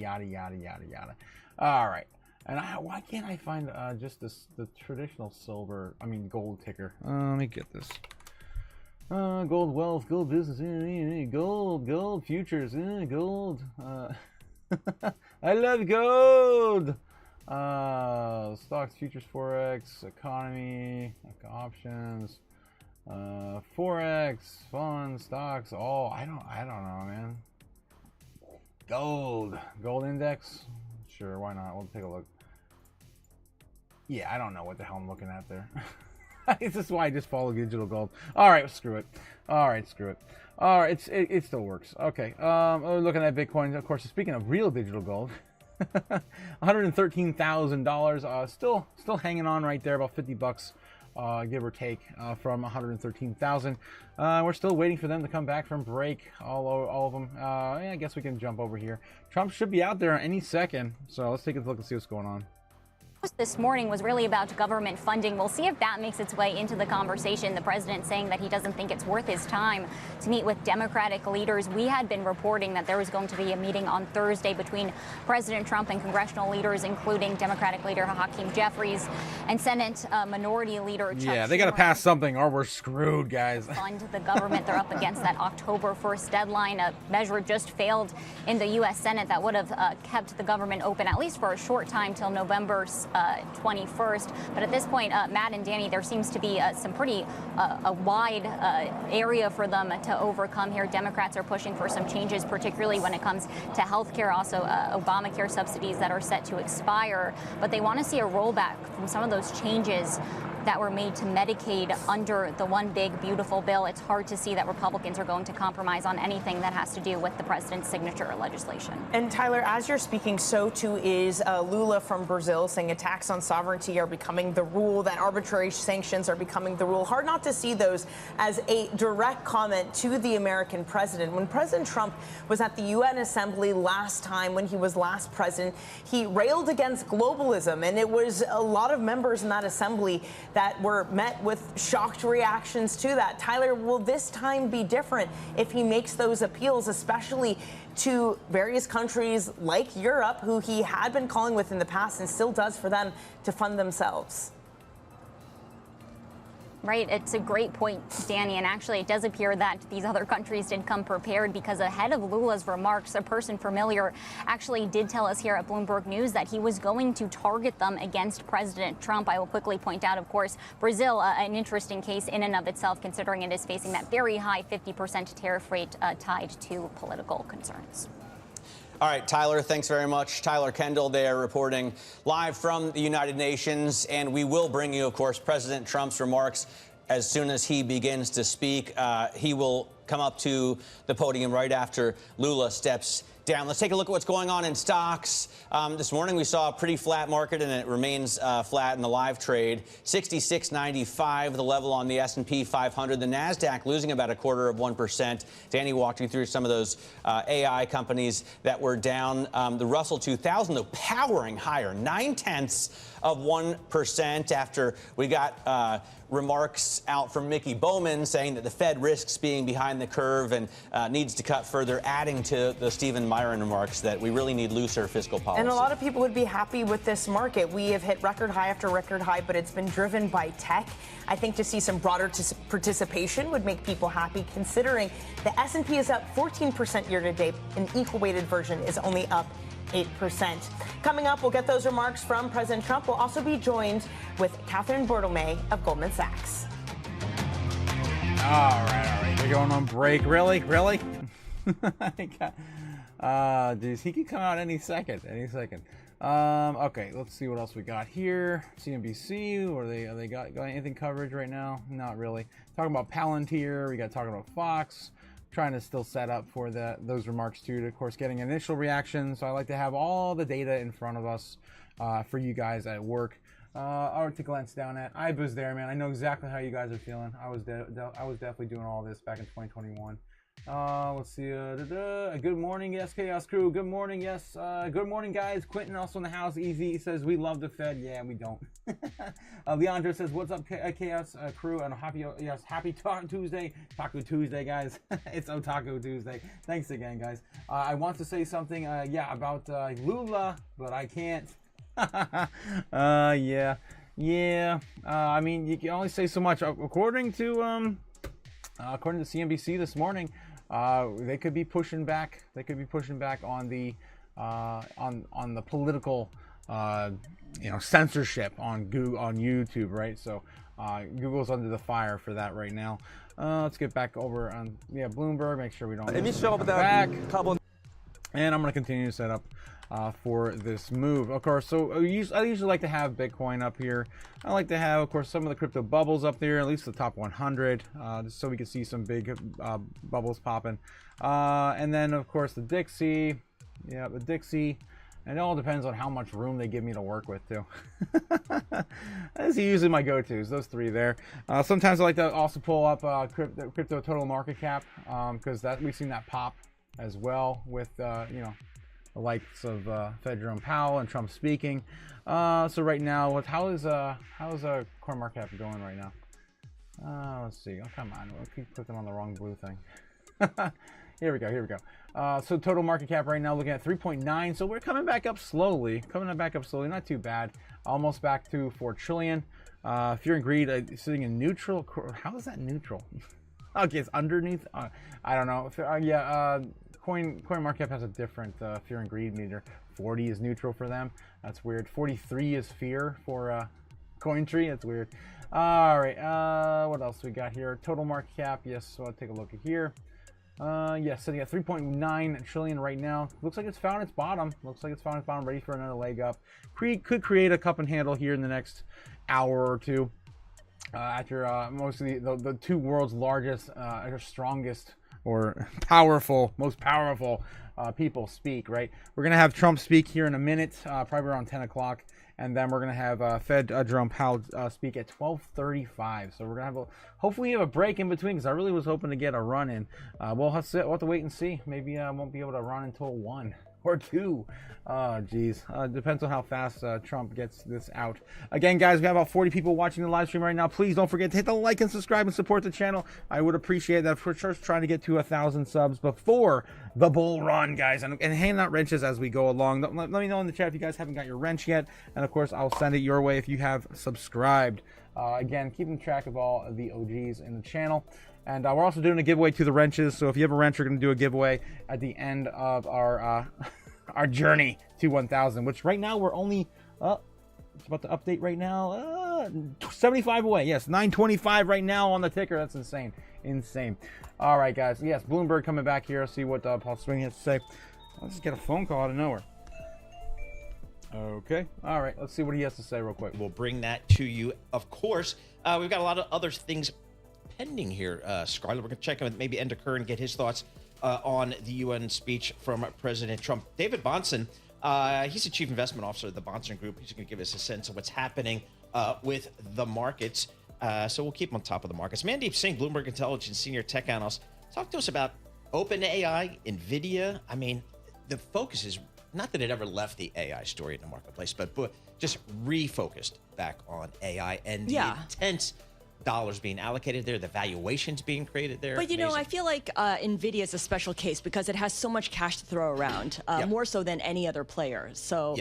All right, and why can't I find just the traditional gold ticker? Let me get this. Gold wealth, gold business, gold futures, gold. I love gold. Stocks, futures, forex, economy, options, forex, funds, stocks. All I don't know, man. Gold index. Sure, why not? We'll take a look. Yeah, I don't know what the hell I'm looking at there. This is why I just follow digital gold. All right, screw it. All right, it still works. Okay. We're looking at Bitcoin. Of course, speaking of real digital gold. $113,000, still hanging on right there, about $50, give or take, from 113,000. We're still waiting for them to come back from break, all of them. I guess we can jump over here. Trump should be out there any second, so let's take a look and see what's going on. This morning was really about government funding. We'll see if that makes its way into the conversation. The president saying that he doesn't think it's worth his time to meet with Democratic leaders. We had been reporting that there was going to be a meeting on Thursday between President Trump and congressional leaders, including Democratic leader Hakeem Jeffries and Senate Minority Leader Chuck Schumer. They got to pass something or we're screwed, guys. Fund the government. They're up against that October 1st deadline. A measure just failed in the U.S. Senate that would have kept the government open at least for a short time till November 21st. But at this point, Matt and Danny, there seems to be some pretty a wide area for them to overcome here. Democrats are pushing for some changes, particularly when it comes to health care, also Obamacare subsidies that are set to expire. But they want to see a rollback from some of those changes that were made to Medicaid under the One Big Beautiful Bill. It's hard to see that Republicans are going to compromise on anything that has to do with the president's signature legislation. And Tyler, as you're speaking, so too is Lula from Brazil saying attacks on sovereignty are becoming the rule, that arbitrary sanctions are becoming the rule. Hard not to see those as a direct comment to the American president. When President Trump was at the UN Assembly last time, when he was last president, he railed against globalism, and it was a lot of members in that assembly that were met with shocked reactions to that. Tyler, will this time be different if he makes those appeals, especially to various countries like Europe, who he had been calling with in the past and still does for them to fund themselves? Right, it's a great point, Danny, and actually it does appear that these other countries did come prepared, because ahead of Lula's remarks, a person familiar actually did tell us here at Bloomberg News that he was going to target them against President Trump. I will quickly point out, of course, Brazil, an interesting case in and of itself, considering it is facing that very high 50% tariff rate tied to political concerns. All right, Tyler, thanks very much. Tyler Kendall there reporting live from the United Nations. And we will bring you, of course, President Trump's remarks as soon as he begins to speak. He will come up to the podium right after Lula steps down. Let's take a look at what's going on in stocks. This morning we saw a pretty flat market, and it remains flat in the live trade. 66.95, the level on the S&P 500. The NASDAQ losing about 0.25%. Danny walked you through some of those AI companies that were down. The Russell 2000, though, powering higher, 0.9% after we got remarks out from Mickey Bowman saying that the Fed risks being behind the curve and needs to cut further, adding to the Stephen Myron remarks that we really need looser fiscal policy. And a lot of people would be happy with this market. We have hit record high after record high, but it's been driven by tech. I think to see some broader participation would make people happy, considering the S&P is up 14% year to date. An equal weighted version is only up 8%. Coming up, we'll get those remarks from President Trump. We'll also be joined with Catherine Bordelme of Goldman Sachs. All right. We're going on break. Really? Geez, he could come out any second. Okay, let's see what else we got here. CNBC, or they got anything coverage right now? Not really. Talking about Palantir. We got talking about Fox. Trying to still set up for those remarks too, of course, getting initial reactions. So I like to have all the data in front of us for you guys at work. Or to glance down at. I was there, man. I know exactly how you guys are feeling. I was definitely doing all this back in 2021. Let's see. Good morning, yes, Chaos Crew. Good morning, yes. Good morning, guys. Quentin also in the house. Easy says we love the Fed. Yeah, we don't. Leandro says, "What's up, Chaos Crew?" And happy Tuesday, Taco Tuesday, guys. It's Otaku Tuesday. Thanks again, guys. I want to say something, about Lula, but I can't. Yeah. I mean, you can only say so much. According to CNBC this morning, they could be pushing back. They could be pushing back on the political, censorship on Google, on YouTube, right? So Google's under the fire for that right now. Let's get back over on Bloomberg. Make sure we don't come back. And I'm going to continue to set up for this move, of course. So I usually like to have Bitcoin up here. I like to have, of course, some of the crypto bubbles up there, at least the top 100, just so we can see some big bubbles popping. And then, of course, the Dixie. Yeah, the Dixie. And it all depends on how much room they give me to work with, too. That's usually my go-tos, those three there. Sometimes I like to also pull up crypto total market cap, because we've seen that pop as well with, the likes of Fed Jerome Powell and Trump speaking. So right now, how is CoinMarketCap going right now? Let's see. Oh, come on. We'll keep clicking on the wrong blue thing. Here we go. So total market cap right now looking at 3.9. So we're coming back up slowly. Not too bad. Almost back to 4 trillion. Fear and greed sitting in neutral. How is that neutral? Okay, it's underneath. I don't know. CoinMarketCap has a different fear and greed meter. 40 is neutral for them. That's weird. 43 is fear for CoinTree. That's weird. All right. What else we got here? Total market cap. Yes. So I'll take a look at here. Yes, sitting at 3.9 trillion right now. Looks like it's found its bottom. Ready for another leg up. Could create a cup and handle here in the next hour or two. After most of the two world's largest, strongest, or most powerful people speak, right? We're going to have Trump speak here in a minute, probably around 10 o'clock. And then we're going to have Fed Jerome Powell speak at 12:35. So we're going to have hopefully have a break in between, because I really was hoping to get a run in. We'll have to wait and see. Maybe I won't be able to run until 1 or two. Oh, geez. Depends on how fast Trump gets this out. Again, guys, we have about 40 people watching the live stream right now. Please don't forget to hit the like and subscribe and support the channel. I would appreciate that. For sure, trying to get to 1,000 subs before the bull run, guys. And hand out wrenches as we go along. Let me know in the chat if you guys haven't got your wrench yet. And, of course, I'll send it your way if you have subscribed. Again, keeping track of all of the OGs in the channel. And we're also doing a giveaway to the wrenches. So if you have a wrench, we're going to do a giveaway at the end of our journey to 1,000, which right now we're only it's about to update right now, 75 away. Yes, 925 right now on the ticker. That's insane. All right, guys. Yes, Bloomberg coming back here. See what Paul Swing has to say. Let's just get a phone call out of nowhere. Okay. All right. Let's see what he has to say real quick. We'll bring that to you, of course. We've got a lot of other things pending here, Scarlett. We're going to check in with maybe Ender Kerr and get his thoughts on the UN speech from President Trump. David Bahnsen, he's the Chief Investment Officer of the Bahnsen Group. He's going to give us a sense of what's happening with the markets. So we'll keep on top of the markets. Mandeep Singh, Bloomberg Intelligence Senior Tech Analyst, talk to us about OpenAI, NVIDIA. I mean, the focus is not that it ever left the AI story in the marketplace, but just refocused back on AI and the intense dollars being allocated there, the valuations being created there. But, you know, I feel like NVIDIA is a special case because it has so much cash to throw around, more so than any other player. So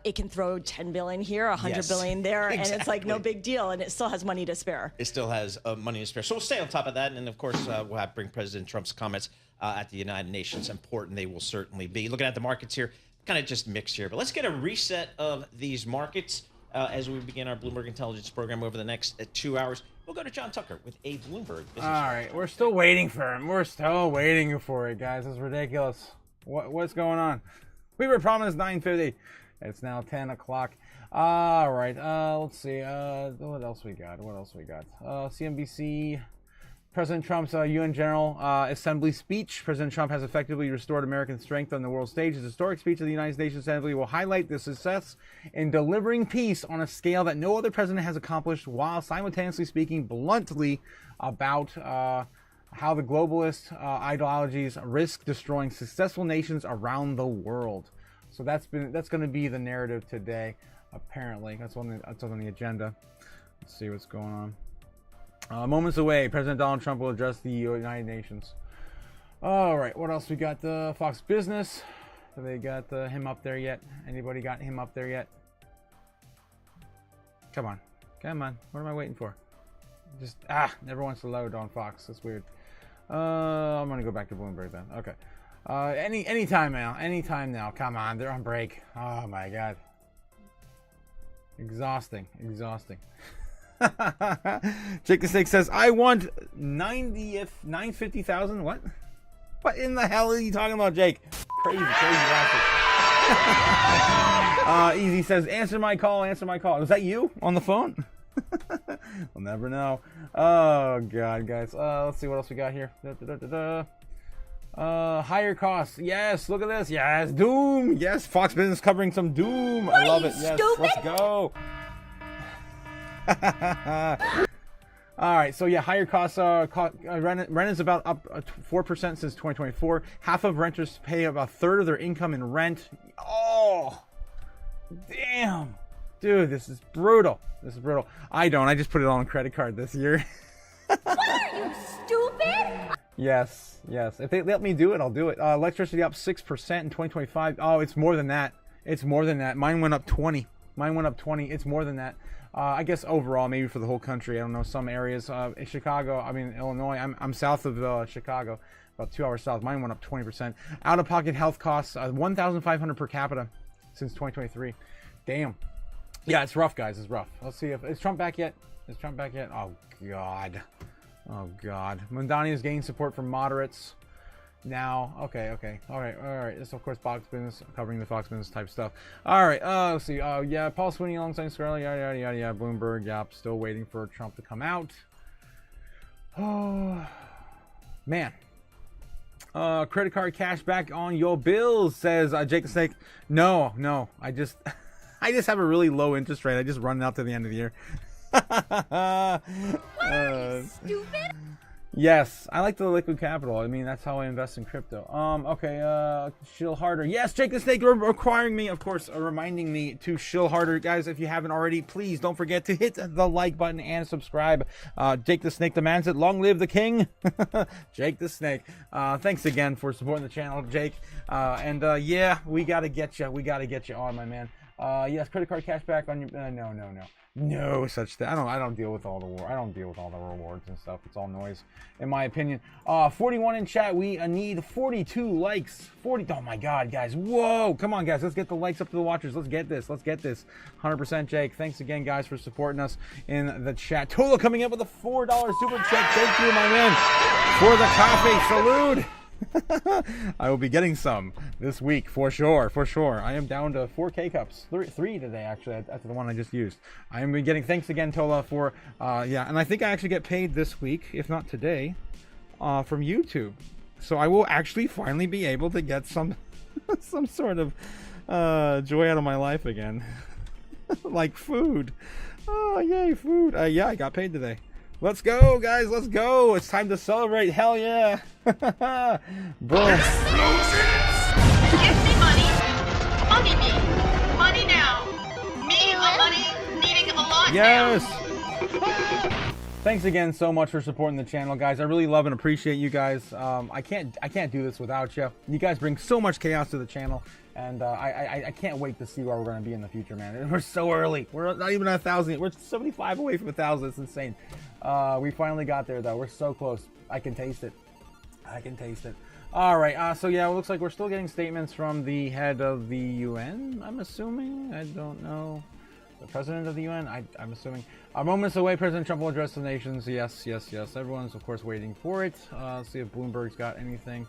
it can throw 10 billion here, 100 billion there, and it's like no big deal, and it still has money to spare. It still has money to spare. So we'll stay on top of that, and of course, we'll have bring President Trump's comments at the United Nations. Important they will certainly be. Looking at the markets here, kind of just mixed here, but let's get a reset of these markets. As we begin our Bloomberg Intelligence program over the next 2 hours. We'll go to John Tucker with a Bloomberg business. All right, we're still waiting for him. We're still waiting for it, guys. It's ridiculous. What's going on? We were promised 9:50. It's now 10 o'clock. All right, let's see. What else we got? CNBC. President Trump's UN General Assembly speech. President Trump has effectively restored American strength on the world stage. His historic speech of the United Nations Assembly will highlight the success in delivering peace on a scale that no other president has accomplished, while simultaneously speaking bluntly about how the globalist ideologies risk destroying successful nations around the world. So that's going to be the narrative today. Apparently, that's on the agenda. Let's see what's going on. Moments away, President Donald Trump will address the United Nations. All right, what else we got? Fox Business. Have they got him up there yet? Anybody got him up there yet? Come on. What am I waiting for? Just never wants to load on Fox. That's weird. I'm gonna go back to Bloomberg then. Okay. Anytime now. Come on, they're on break. Oh my God. Exhausting. Jake the Snake says, I want 950,000. What in the hell are you talking about, Jake? Crazy bastard. Easy says, answer my call. Was that you on the phone? We'll never know. Oh God, guys. Let's see what else we got here. Higher costs. Yes, look at this. Yes, Doom. Yes, Fox Business covering some Doom. I love it. Yes, let's go. All right, so yeah, higher costs. Rent is about up 4% since 2024. Half of renters pay about a third of their income in rent. Oh, damn, dude, this is brutal. I just put it on a credit card this year. What are you, stupid? Yes. If they let me do it, I'll do it. Electricity up 6% in 2025. Oh, it's more than that. Mine went up 20. It's more than that. I guess overall, maybe for the whole country. I don't know. Some areas in Chicago, Illinois. I'm south of Chicago, about 2 hours south. Mine went up 20%. Out-of-pocket health costs, $1,500 per capita since 2023. Damn. Yeah, it's rough, guys. It's rough. Let's see if is Trump back yet. Oh God. Mondani is gaining support from moderates. Now, okay, all right. This, of course, Fox Business, covering the Fox Business type stuff. All right, let's see. Yeah, Paul Sweeney alongside Scarlett, yada. Bloomberg, yep, still waiting for Trump to come out. Oh, man. Credit card cash back on your bills, says Jake the Snake. No, I just have a really low interest rate. I just run it out to the end of the year. What are you, stupid? Yes, I like the liquid capital. I mean, that's how I invest in crypto. Okay, shill harder. Yes, Jake the Snake requiring me, of course, reminding me to shill harder. Guys, if you haven't already, please don't forget to hit the like button and subscribe. Jake the Snake demands it. Long live the king. Jake the Snake. Thanks again for supporting the channel, Jake. Yeah, we got to get you. We got to get you on, my man. Yes, credit card cashback on your... No such thing. I don't deal with all the rewards and stuff. It's all noise, in my opinion. 41 in chat. We need 42 likes. 40. Oh my God, guys! Whoa! Come on, guys. Let's get the likes up to the watchers. Let's get this. 100% Jake. Thanks again, guys, for supporting us in the chat. Tola coming up with a $4 super chat. Thank you, my man, for the coffee. Salute. I will be getting some this week for sure. I am down to 4 K-cups, three today actually. That's the one I just used. I am getting, thanks again, Tola, for yeah, and I think I actually get paid this week, if not today, from YouTube. So I will actually finally be able to get some some sort of joy out of my life again. Like food. Oh yay, food. Yeah, I got paid today. Let's go, guys. Let's go. It's time to celebrate. Hell yeah. Boom. Give me money. Money me. Money now. Me a money needing a lot yes. Thanks again so much for supporting the channel, guys. I really love and appreciate you guys. I can't do this without you. You guys bring so much chaos to the channel. And I can't wait to see where we're going to be in the future, man. We're so early. We're not even at 1,000 yet. We're 75 away from 1,000. It's insane. We finally got there, though. We're so close. I can taste it. All right. So, yeah, it looks like we're still getting statements from the head of the UN, I'm assuming. I don't know. The president of the UN, I'm assuming. Moments away, President Trump will address the nations. Yes. Everyone's, of course, waiting for it. Let's see if Bloomberg's got anything.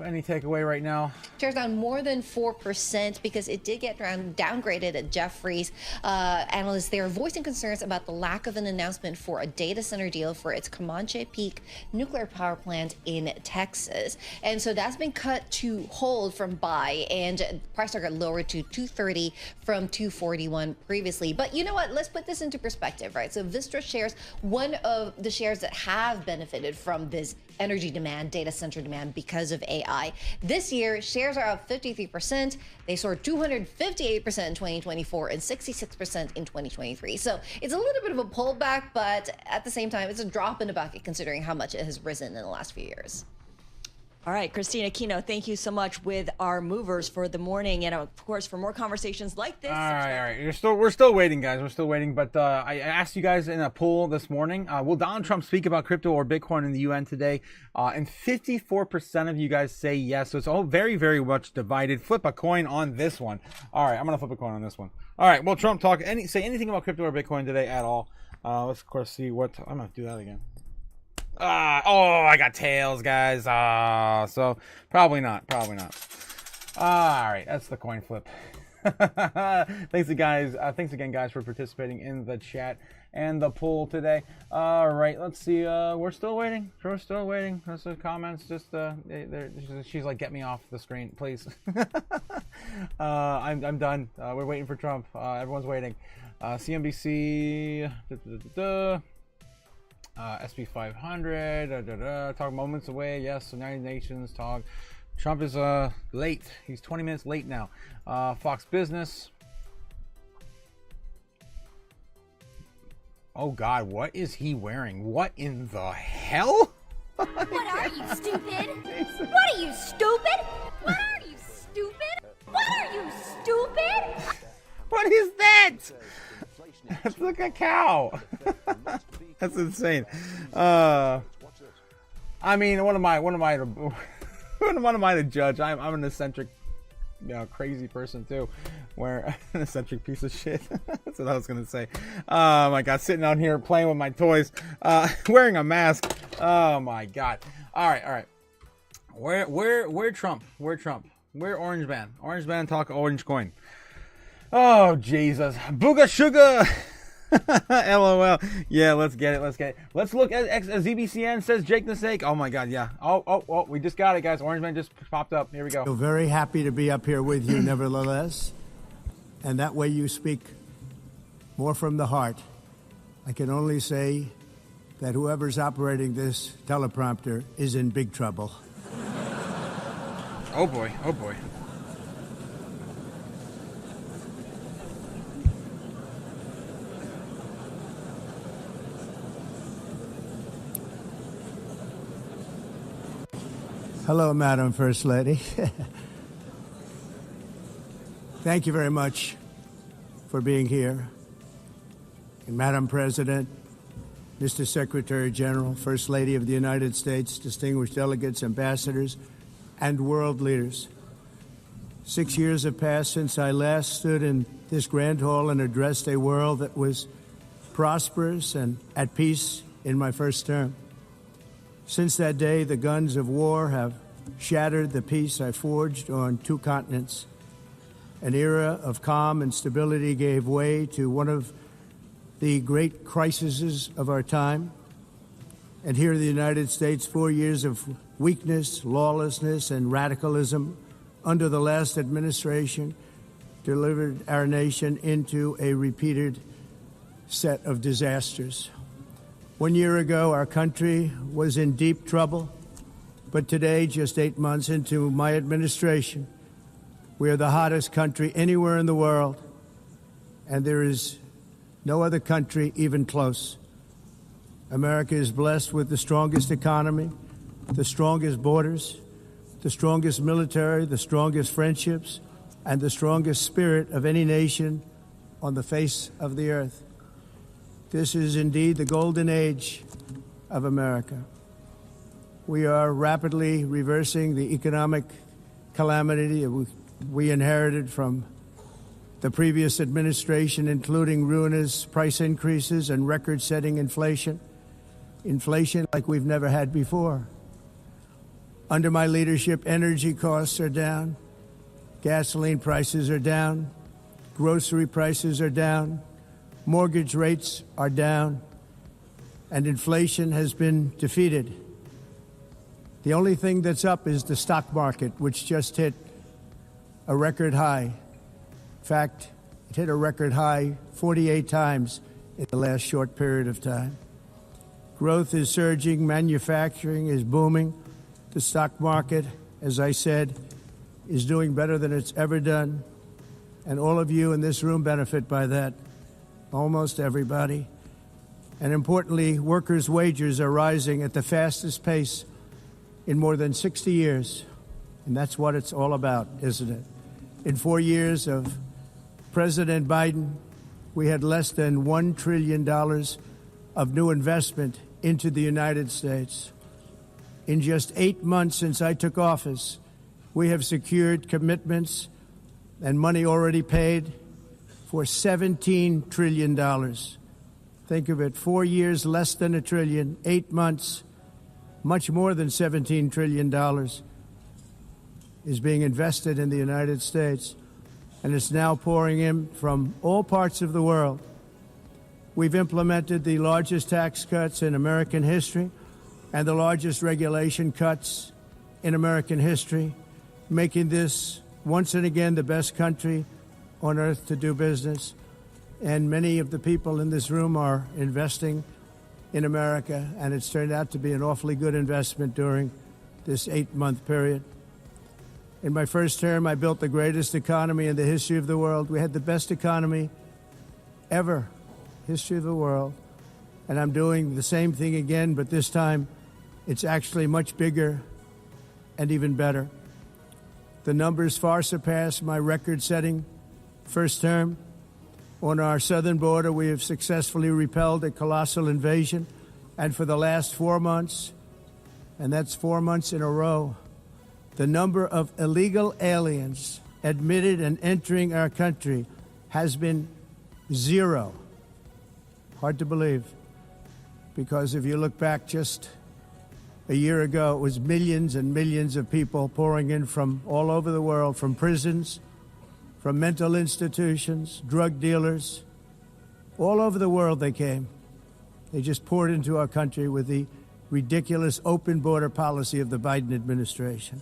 Any takeaway right now? Shares down more than 4% because it did get downgraded at Jefferies. Analysts there voicing concerns about the lack of an announcement for a data center deal for its Comanche Peak nuclear power plant in Texas. And so that's been cut to hold from buy, and price target lowered to 230 from 241 previously. But you know what? Let's put this into perspective, right? So Vistra shares, one of the shares that have benefited from this energy demand, data center demand because of AI. This year, shares are up 53%. They soared 258% in 2024 and 66% in 2023. So it's a little bit of a pullback, but at the same time, it's a drop in the bucket considering how much it has risen in the last few years. All right, Christina Kino, thank you so much with our movers for the morning, and of course for more conversations like this. All right. We're still waiting, guys. We're still waiting. But I asked you guys in a poll this morning: will Donald Trump speak about crypto or Bitcoin in the UN today? And 54% of you guys say yes. So it's all very, very much divided. Flip a coin on this one. All right, I'm gonna flip a coin on this one. All right. Will Trump say anything about crypto or Bitcoin today at all? Let's of course see what I'm gonna do that again. I got tails, guys. So probably not. All right, that's the coin flip. Thanks again, guys, for participating in the chat and the poll today. All right, let's see. We're still waiting. That's the comments. She's like, get me off the screen, please. I'm done. We're waiting for Trump. Everyone's waiting. CNBC. SP 500, talk moments away. Yes, United Nations talk. Trump is late. He's 20 minutes late now. Fox Business. Oh God, what is he wearing? What in the hell? What are you, stupid? What are you, stupid? What are you, stupid? What are you, stupid? What is that? That's like a cow. That's insane. I mean, what am I to judge? I'm an eccentric, crazy person too. Where an eccentric piece of shit. That's what I was gonna say. Oh my God, sitting out here playing with my toys, wearing a mask. Oh my God. All right. Where Trump? Where Orange Man? Orange Man talk orange coin. Oh Jesus, booga sugar. LOL. Yeah, let's get it. Let's look at ZBCN says Jake the Snake. Oh my God, yeah. Oh, we just got it, guys. Orange Man just popped up. Here we go. So very happy to be up here with you, nevertheless. And that way you speak more from the heart. I can only say that whoever's operating this teleprompter is in big trouble. Oh boy, oh boy. Hello, Madam First Lady. Thank you very much for being here. And Madam President, Mr. Secretary General, First Lady of the United States, distinguished delegates, ambassadors, and world leaders. 6 years have passed since I last stood in this grand hall and addressed a world that was prosperous and at peace in my first term. Since that day, the guns of war have shattered the peace I forged on 2 continents. An era of calm and stability gave way to one of the great crises of our time. And here in the United States, 4 years of weakness, lawlessness, and radicalism under the last administration delivered our nation into a repeated set of disasters. 1 year ago, our country was in deep trouble, but today, just 8 months into my administration, we are the hottest country anywhere in the world, and there is no other country even close. America is blessed with the strongest economy, the strongest borders, the strongest military, the strongest friendships, and the strongest spirit of any nation on the face of the earth. This is indeed the golden age of America. We are rapidly reversing the economic calamity we inherited from the previous administration, including ruinous price increases and record-setting inflation. Inflation like we've never had before. Under my leadership, energy costs are down, gasoline prices are down, grocery prices are down, mortgage rates are down, and inflation has been defeated. The only thing that's up is the stock market, which just hit a record high. In fact, it hit a record high 48 times in the last short period of time. Growth is surging, manufacturing is booming. The stock market, as I said, is doing better than it's ever done. And all of you in this room benefit by that. Almost everybody. And importantly, workers' wages are rising at the fastest pace in more than 60 years. And that's what it's all about, isn't it? In 4 years of President Biden, we had less than $1 trillion of new investment into the United States. In just 8 months since I took office, we have secured commitments and money already paid for $17 trillion. Think of it, 4 years, less than $1 trillion, 8 months, much more than $17 trillion is being invested in the United States, and it's now pouring in from all parts of the world. We've implemented the largest tax cuts in American history and the largest regulation cuts in American history, making this once and again the best country on earth to do business. And many of the people in this room are investing in America, and it's turned out to be an awfully good investment during this 8-month period. In my first term, I built the greatest economy in the history of the world. We had the best economy ever, history of the world. And I'm doing the same thing again, but this time it's actually much bigger and even better. The numbers far surpass my record-setting first term. On our southern border, we have successfully repelled a colossal invasion. And for the last 4 months, and that's 4 months in a row, the number of illegal aliens admitted and entering our country has been 0. Hard to believe, because if you look back just a year ago, it was millions and millions of people pouring in from all over the world, from prisons, from mental institutions, drug dealers. All over the world they came. They just poured into our country with the ridiculous open border policy of the Biden administration.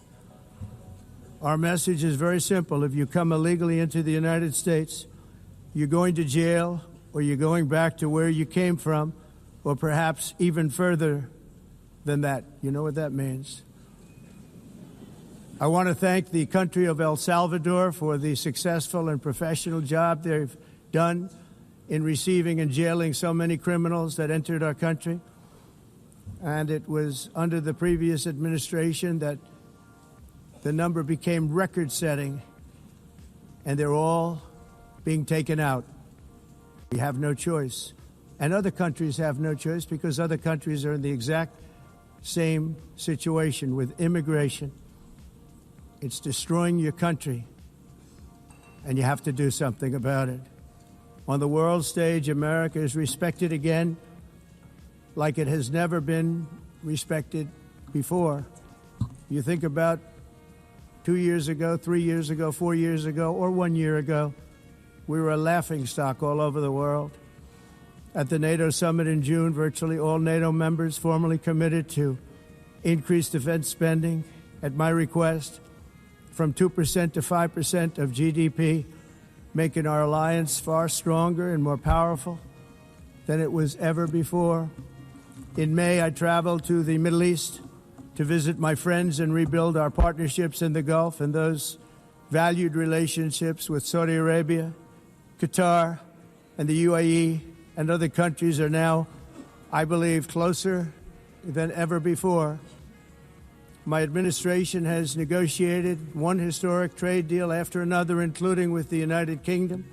Our message is very simple. If you come illegally into the United States, you're going to jail or you're going back to where you came from or perhaps even further than that. You know what that means. I want to thank the country of El Salvador for the successful and professional job they've done in receiving and jailing so many criminals that entered our country. And it was under the previous administration that the number became record-setting, and they're all being taken out. We have no choice. And other countries have no choice because other countries are in the exact same situation with immigration. It's destroying your country, and you have to do something about it. On the world stage, America is respected again like it has never been respected before. You think about 2 years ago, 3 years ago, 4 years ago, or 1 year ago, we were a laughingstock all over the world. At the NATO summit in June, virtually all NATO members formally committed to increase defense spending at my request from 2% to 5% of GDP, making our alliance far stronger and more powerful than it was ever before. In May, I traveled to the Middle East to visit my friends and rebuild our partnerships in the Gulf, and those valued relationships with Saudi Arabia, Qatar, and the UAE and other countries are now, I believe, closer than ever before. My administration has negotiated one historic trade deal after another, including with the United Kingdom,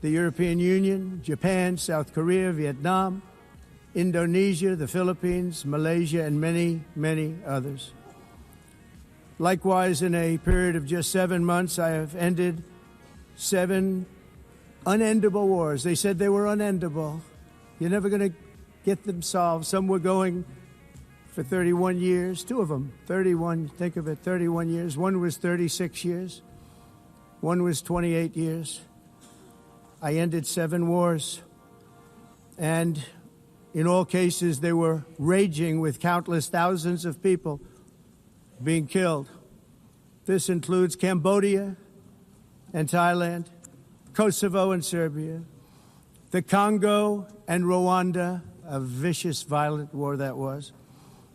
the European Union, Japan, South Korea, Vietnam, Indonesia, the Philippines, Malaysia, and many, many others. Likewise, in a period of just 7 months, I have ended 7 unendable wars. They said they were unendable. You're never going to get them solved. Some were going for 31 years, 2 of them, 31, think of it, 31 years. One was 36 years. One was 28 years. I ended 7 wars. And in all cases, they were raging with countless thousands of people being killed. This includes Cambodia and Thailand, Kosovo and Serbia, the Congo and Rwanda, a vicious, violent war that was,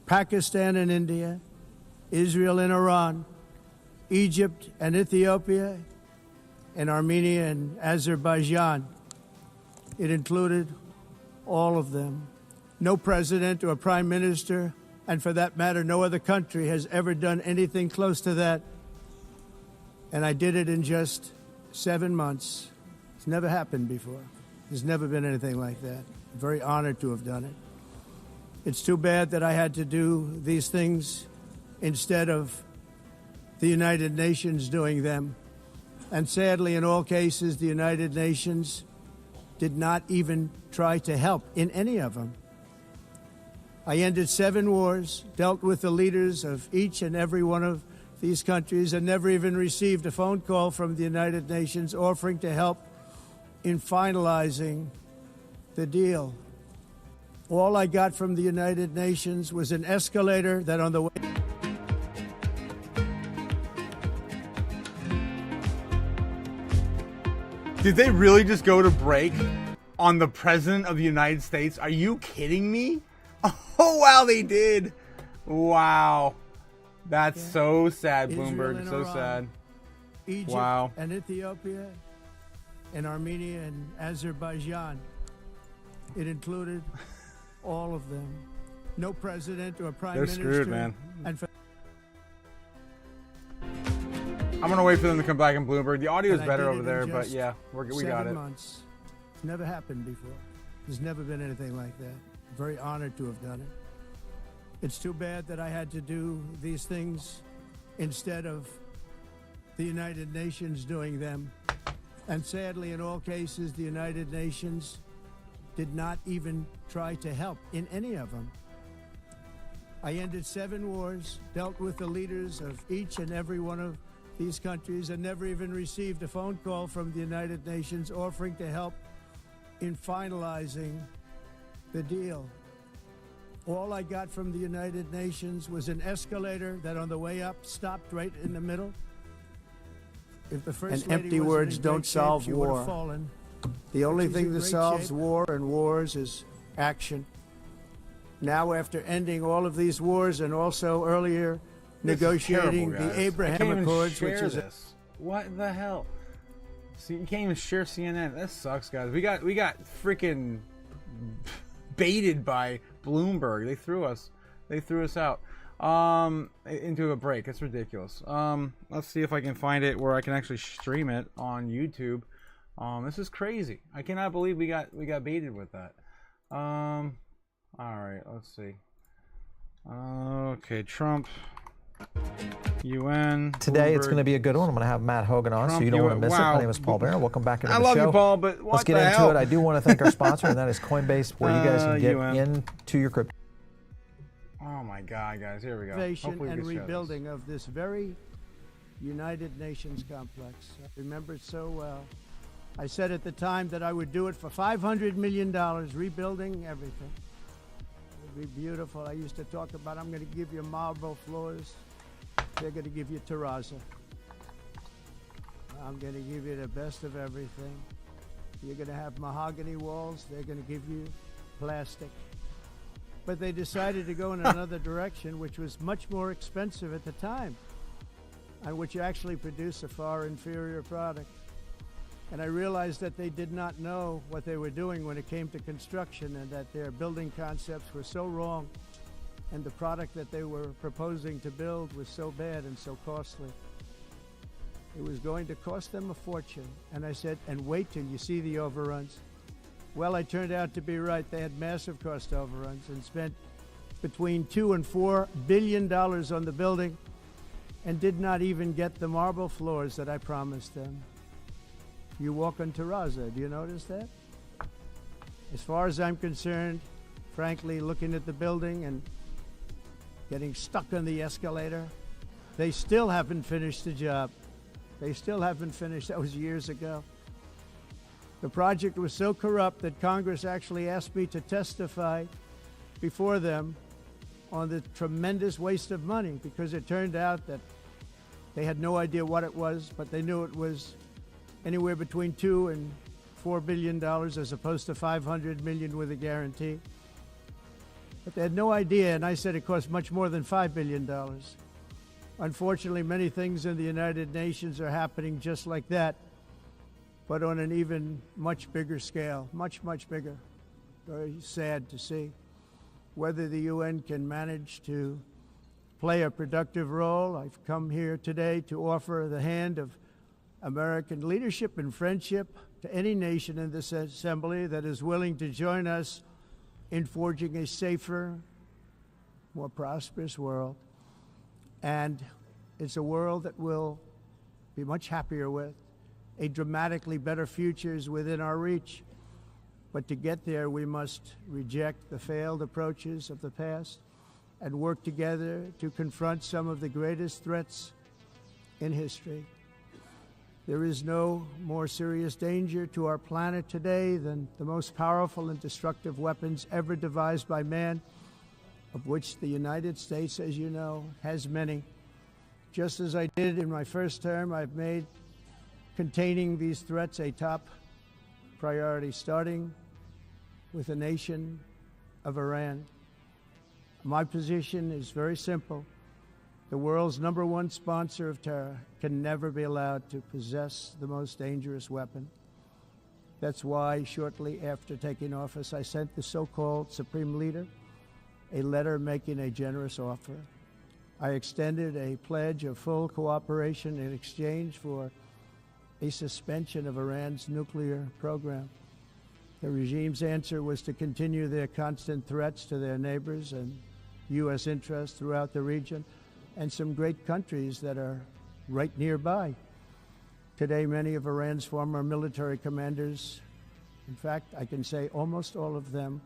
Pakistan and India, Israel and Iran, Egypt and Ethiopia, and Armenia and Azerbaijan. It included all of them. No president or prime minister, and for that matter, no other country has ever done anything close to that. And I did it in just 7 months. It's never happened before. There's never been anything like that. I'm very honored to have done it. It's too bad that I had to do these things instead of the United Nations doing them. And sadly, in all cases, the United Nations did not even try to help in any of them. I ended 7 wars, dealt with the leaders of each and every one of these countries, and never even received a phone call from the United Nations offering to help in finalizing the deal. All I got from the United Nations was an escalator that on the way... Did they really just go to break on the President of the United States? Are you kidding me? Oh, wow, they did. Wow. That's so sad, Bloomberg. So Iran, sad. Egypt wow. And Ethiopia and Armenia and Azerbaijan. It included all of them. No president or prime minister. They're screwed, man. And for I'm going to wait for them to come back in Bloomberg. The audio is better over there, but yeah, we got it. 7 months. It's never happened before. There's never been anything like that. I'm very honored to have done it. It's too bad that I had to do these things instead of the United Nations doing them. And sadly, in all cases, the United Nations did not even try to help in any of them. I ended 7 wars, dealt with the leaders of each and every one of these countries, and never even received a phone call from the United Nations offering to help in finalizing the deal. All I got from the United Nations was an escalator that on the way up stopped right in the middle. If the First And Lady empty wasn't words in don't great shape, solve she would have war. fallen. The only She's thing in that great solves shape. war and wars is action. Now, after ending all of these wars and also earlier negotiating the Abraham Accords, which is this. What the hell? See, you can't even share CNN. That sucks, guys. We got freaking baited by Bloomberg. They threw us out into a break. It's ridiculous. Let's see if I can find it where I can actually stream it on YouTube. This is crazy. I cannot believe we got baited with that. All right, let's see. Okay, Trump. UN. Today Bloomberg. it's going to be a good one. I'm going to have Matt Hogan on, Trump, so you don't want to miss it. wow. My name is Paul Barron. Welcome back into I the love show. you, Paul, but what let's get the into hell? it. I do want to thank our sponsor, and that is Coinbase, where you guys can get into your crypto. Oh my God, guys! Here we go. Innovation Hopefully we and can show rebuilding of this very United Nations complex. I remember it so well. I said at the time that I would do it for $500 million, rebuilding everything. It would be beautiful. I used to talk about, I'm going to give you marble floors. They're going to give you terrazzo. I'm going to give you the best of everything. You're going to have mahogany walls. They're going to give you plastic. But they decided to go in another direction, which was much more expensive at the time, and which actually produced a far inferior product. And I realized that they did not know what they were doing when it came to construction, and that their building concepts were so wrong, and the product that they were proposing to build was so bad and so costly. It was going to cost them a fortune. And I said, and wait till you see the overruns. Well, I turned out to be right. They had massive cost overruns and spent between $2 and $4 billion on the building and did not even get the marble floors that I promised them. You walk on terrazzo. Do you notice that? As far as I'm concerned, frankly, looking at the building and getting stuck on the escalator, they still haven't finished the job. They still haven't finished. That was years ago. The project was so corrupt that Congress actually asked me to testify before them on the tremendous waste of money, because it turned out that they had no idea what it was, but they knew it was anywhere between $2 and $4 billion as opposed to $500 million with a guarantee. But they had no idea, and I said it cost much more than $5 billion. Unfortunately, many things in the United Nations are happening just like that, but on an even much bigger scale, much, much bigger. Very sad to see. Whether the UN can manage to play a productive role, I've come here today to offer the hand of American leadership and friendship to any nation in this assembly that is willing to join us in forging a safer, more prosperous world. And it's a world that we'll be much happier with. A dramatically better future is within our reach. But to get there, we must reject the failed approaches of the past and work together to confront some of the greatest threats in history. There is no more serious danger to our planet today than the most powerful and destructive weapons ever devised by man, of which the United States, as you know, has many. Just as I did in my first term, I've made containing these threats a top priority, starting with the nation of Iran. My position is very simple. The world's #1 sponsor of terror can never be allowed to possess the most dangerous weapon. That's why shortly after taking office, I sent the so-called Supreme Leader a letter making a generous offer. I extended a pledge of full cooperation in exchange for a suspension of Iran's nuclear program. The regime's answer was to continue their constant threats to their neighbors and U.S. interests throughout the region, and some great countries that are right nearby. Today, many of Iran's former military commanders, in fact, I can say almost all of them,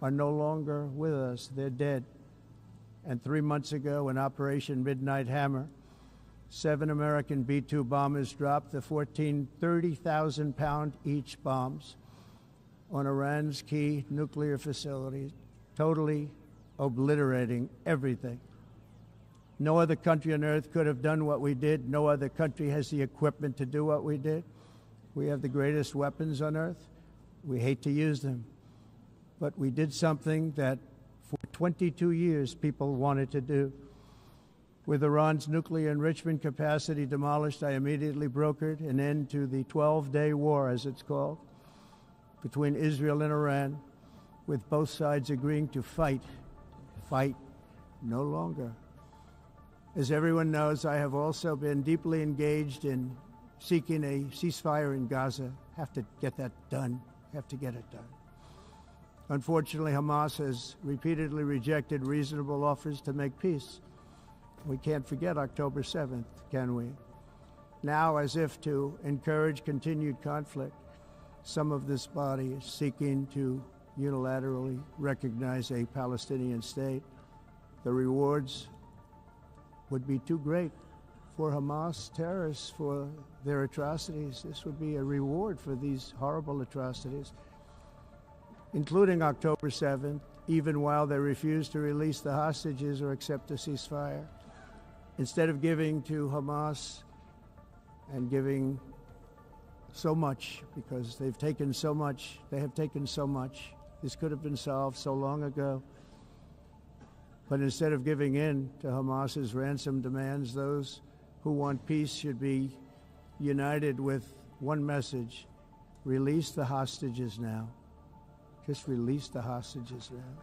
are no longer with us. They're dead. And 3 months ago, in Operation Midnight Hammer, 7 American B-2 bombers dropped the 14 30,000-pound each bombs on Iran's key nuclear facilities, totally obliterating everything. No other country on earth could have done what we did. No other country has the equipment to do what we did. We have the greatest weapons on earth. We hate to use them. But we did something that for 22 years people wanted to do. With Iran's nuclear enrichment capacity demolished, I immediately brokered an end to the 12-day war, as it's called, between Israel and Iran, with both sides agreeing to fight no longer. As everyone knows, I have also been deeply engaged in seeking a ceasefire in Gaza. Have to get that done. Have to get it done. Unfortunately, Hamas has repeatedly rejected reasonable offers to make peace. We can't forget October 7th, can we? Now, as if to encourage continued conflict, some of this body is seeking to unilaterally recognize a Palestinian state. The rewards would be too great for Hamas terrorists for their atrocities. This would be a reward for these horrible atrocities, including October 7th, even while they refuse to release the hostages or accept a ceasefire. Instead of giving to Hamas and giving so much, because they've taken so much, this could have been solved so long ago. But instead of giving in to Hamas's ransom demands, those who want peace should be united with one message: release the hostages now. Just release the hostages now.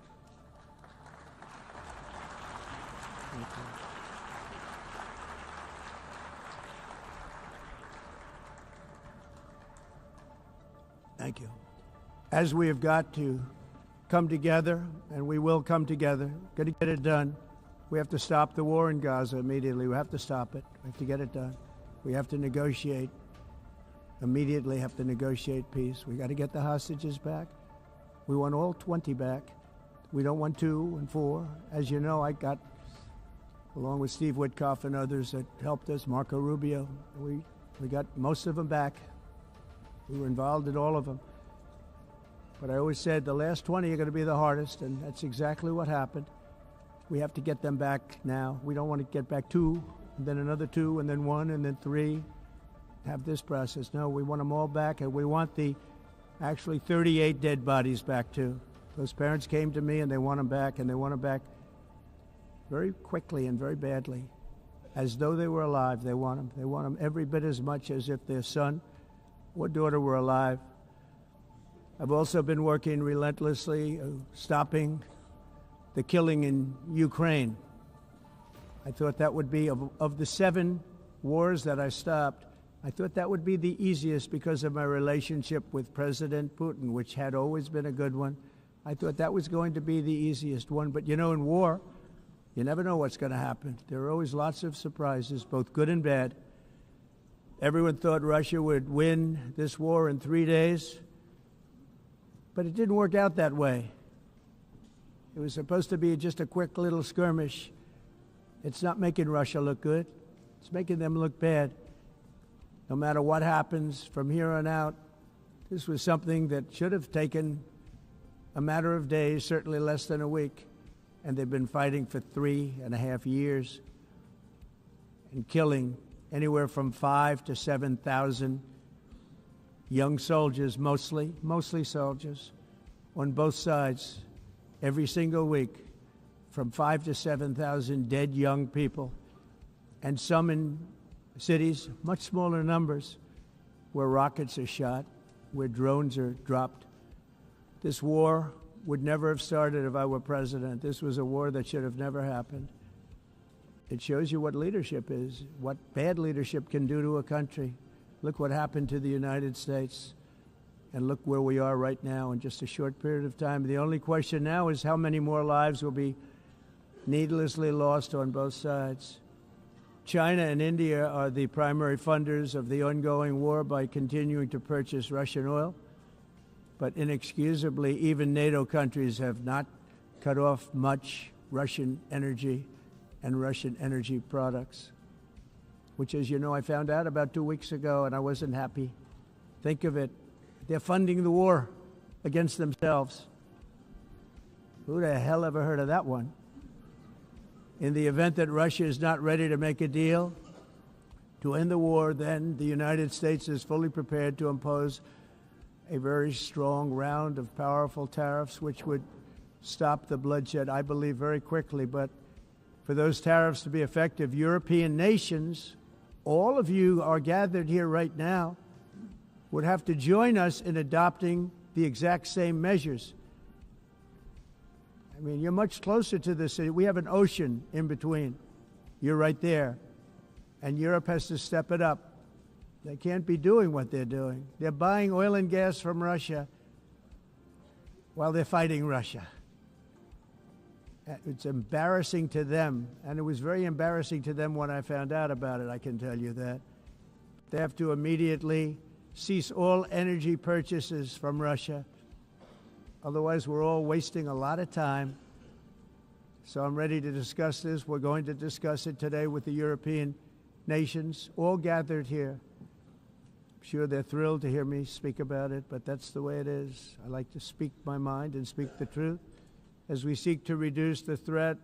Thank you. Thank you. As we have got to come together, and we will come together, got to get it done. We have to stop the war in Gaza immediately. We have to stop it. We have to get it done. We have to negotiate. Immediately have to negotiate peace. We got to get the hostages back. We want all 20 back. We don't want 2 and 4. As you know, I got, along with Steve Witkoff and others that helped us, Marco Rubio, we got most of them back. We were involved in all of them. But I always said the last 20 are going to be the hardest, and that's exactly what happened. We have to get them back now. We don't want to get back 2, and then another 2, and then 1, and then 3. Have this process. No, we want them all back, and we want the actually 38 dead bodies back too. Those parents came to me, and they want them back, and they want them back very quickly and very badly, as though they were alive. They want them. They want them every bit as much as if their son or daughter were alive. I've also been working relentlessly, stopping the killing in Ukraine. I thought that would be, of the 7 wars that I stopped, I thought that would be the easiest because of my relationship with President Putin, which had always been a good one. I thought that was going to be the easiest one. But you know, in war, you never know what's going to happen. There are always lots of surprises, both good and bad. Everyone thought Russia would win this war in 3 days. But it didn't work out that way. It was supposed to be just a quick little skirmish. It's not making Russia look good. It's making them look bad. No matter what happens from here on out, this was something that should have taken a matter of days, certainly less than a week. And they've been fighting for 3.5 years and killing anywhere from 5,000 to 7,000 young soldiers, mostly soldiers, on both sides, every single week, from 5,000 to 7,000 dead young people, and some in cities, much smaller numbers, where rockets are shot, where drones are dropped. This war would never have started if I were president. This was a war that should have never happened. It shows you what leadership is, what bad leadership can do to a country. Look what happened to the United States, and look where we are right now in just a short period of time. The only question now is how many more lives will be needlessly lost on both sides. China and India are the primary funders of the ongoing war by continuing to purchase Russian oil. But inexcusably, even NATO countries have not cut off much Russian energy and Russian energy products, which, as you know, I found out about 2 weeks ago, and I wasn't happy. Think of it. They're funding the war against themselves. Who the hell ever heard of that one? In the event that Russia is not ready to make a deal to end the war, then the United States is fully prepared to impose a very strong round of powerful tariffs, which would stop the bloodshed, I believe, very quickly. But for those tariffs to be effective, European nations, all of you are gathered here right now, would have to join us in adopting the exact same measures. I mean, you're much closer to this. We have an ocean in between. You're right there. And Europe has to step it up. They can't be doing what they're doing. They're buying oil and gas from Russia while they're fighting Russia. It's embarrassing to them, and it was very embarrassing to them when I found out about it, I can tell you that. They have to immediately cease all energy purchases from Russia. Otherwise, we're all wasting a lot of time. So I'm ready to discuss this. We're going to discuss it today with the European nations, all gathered here. I'm sure they're thrilled to hear me speak about it, but that's the way it is. I like to speak my mind and speak the truth. As we seek to reduce the threat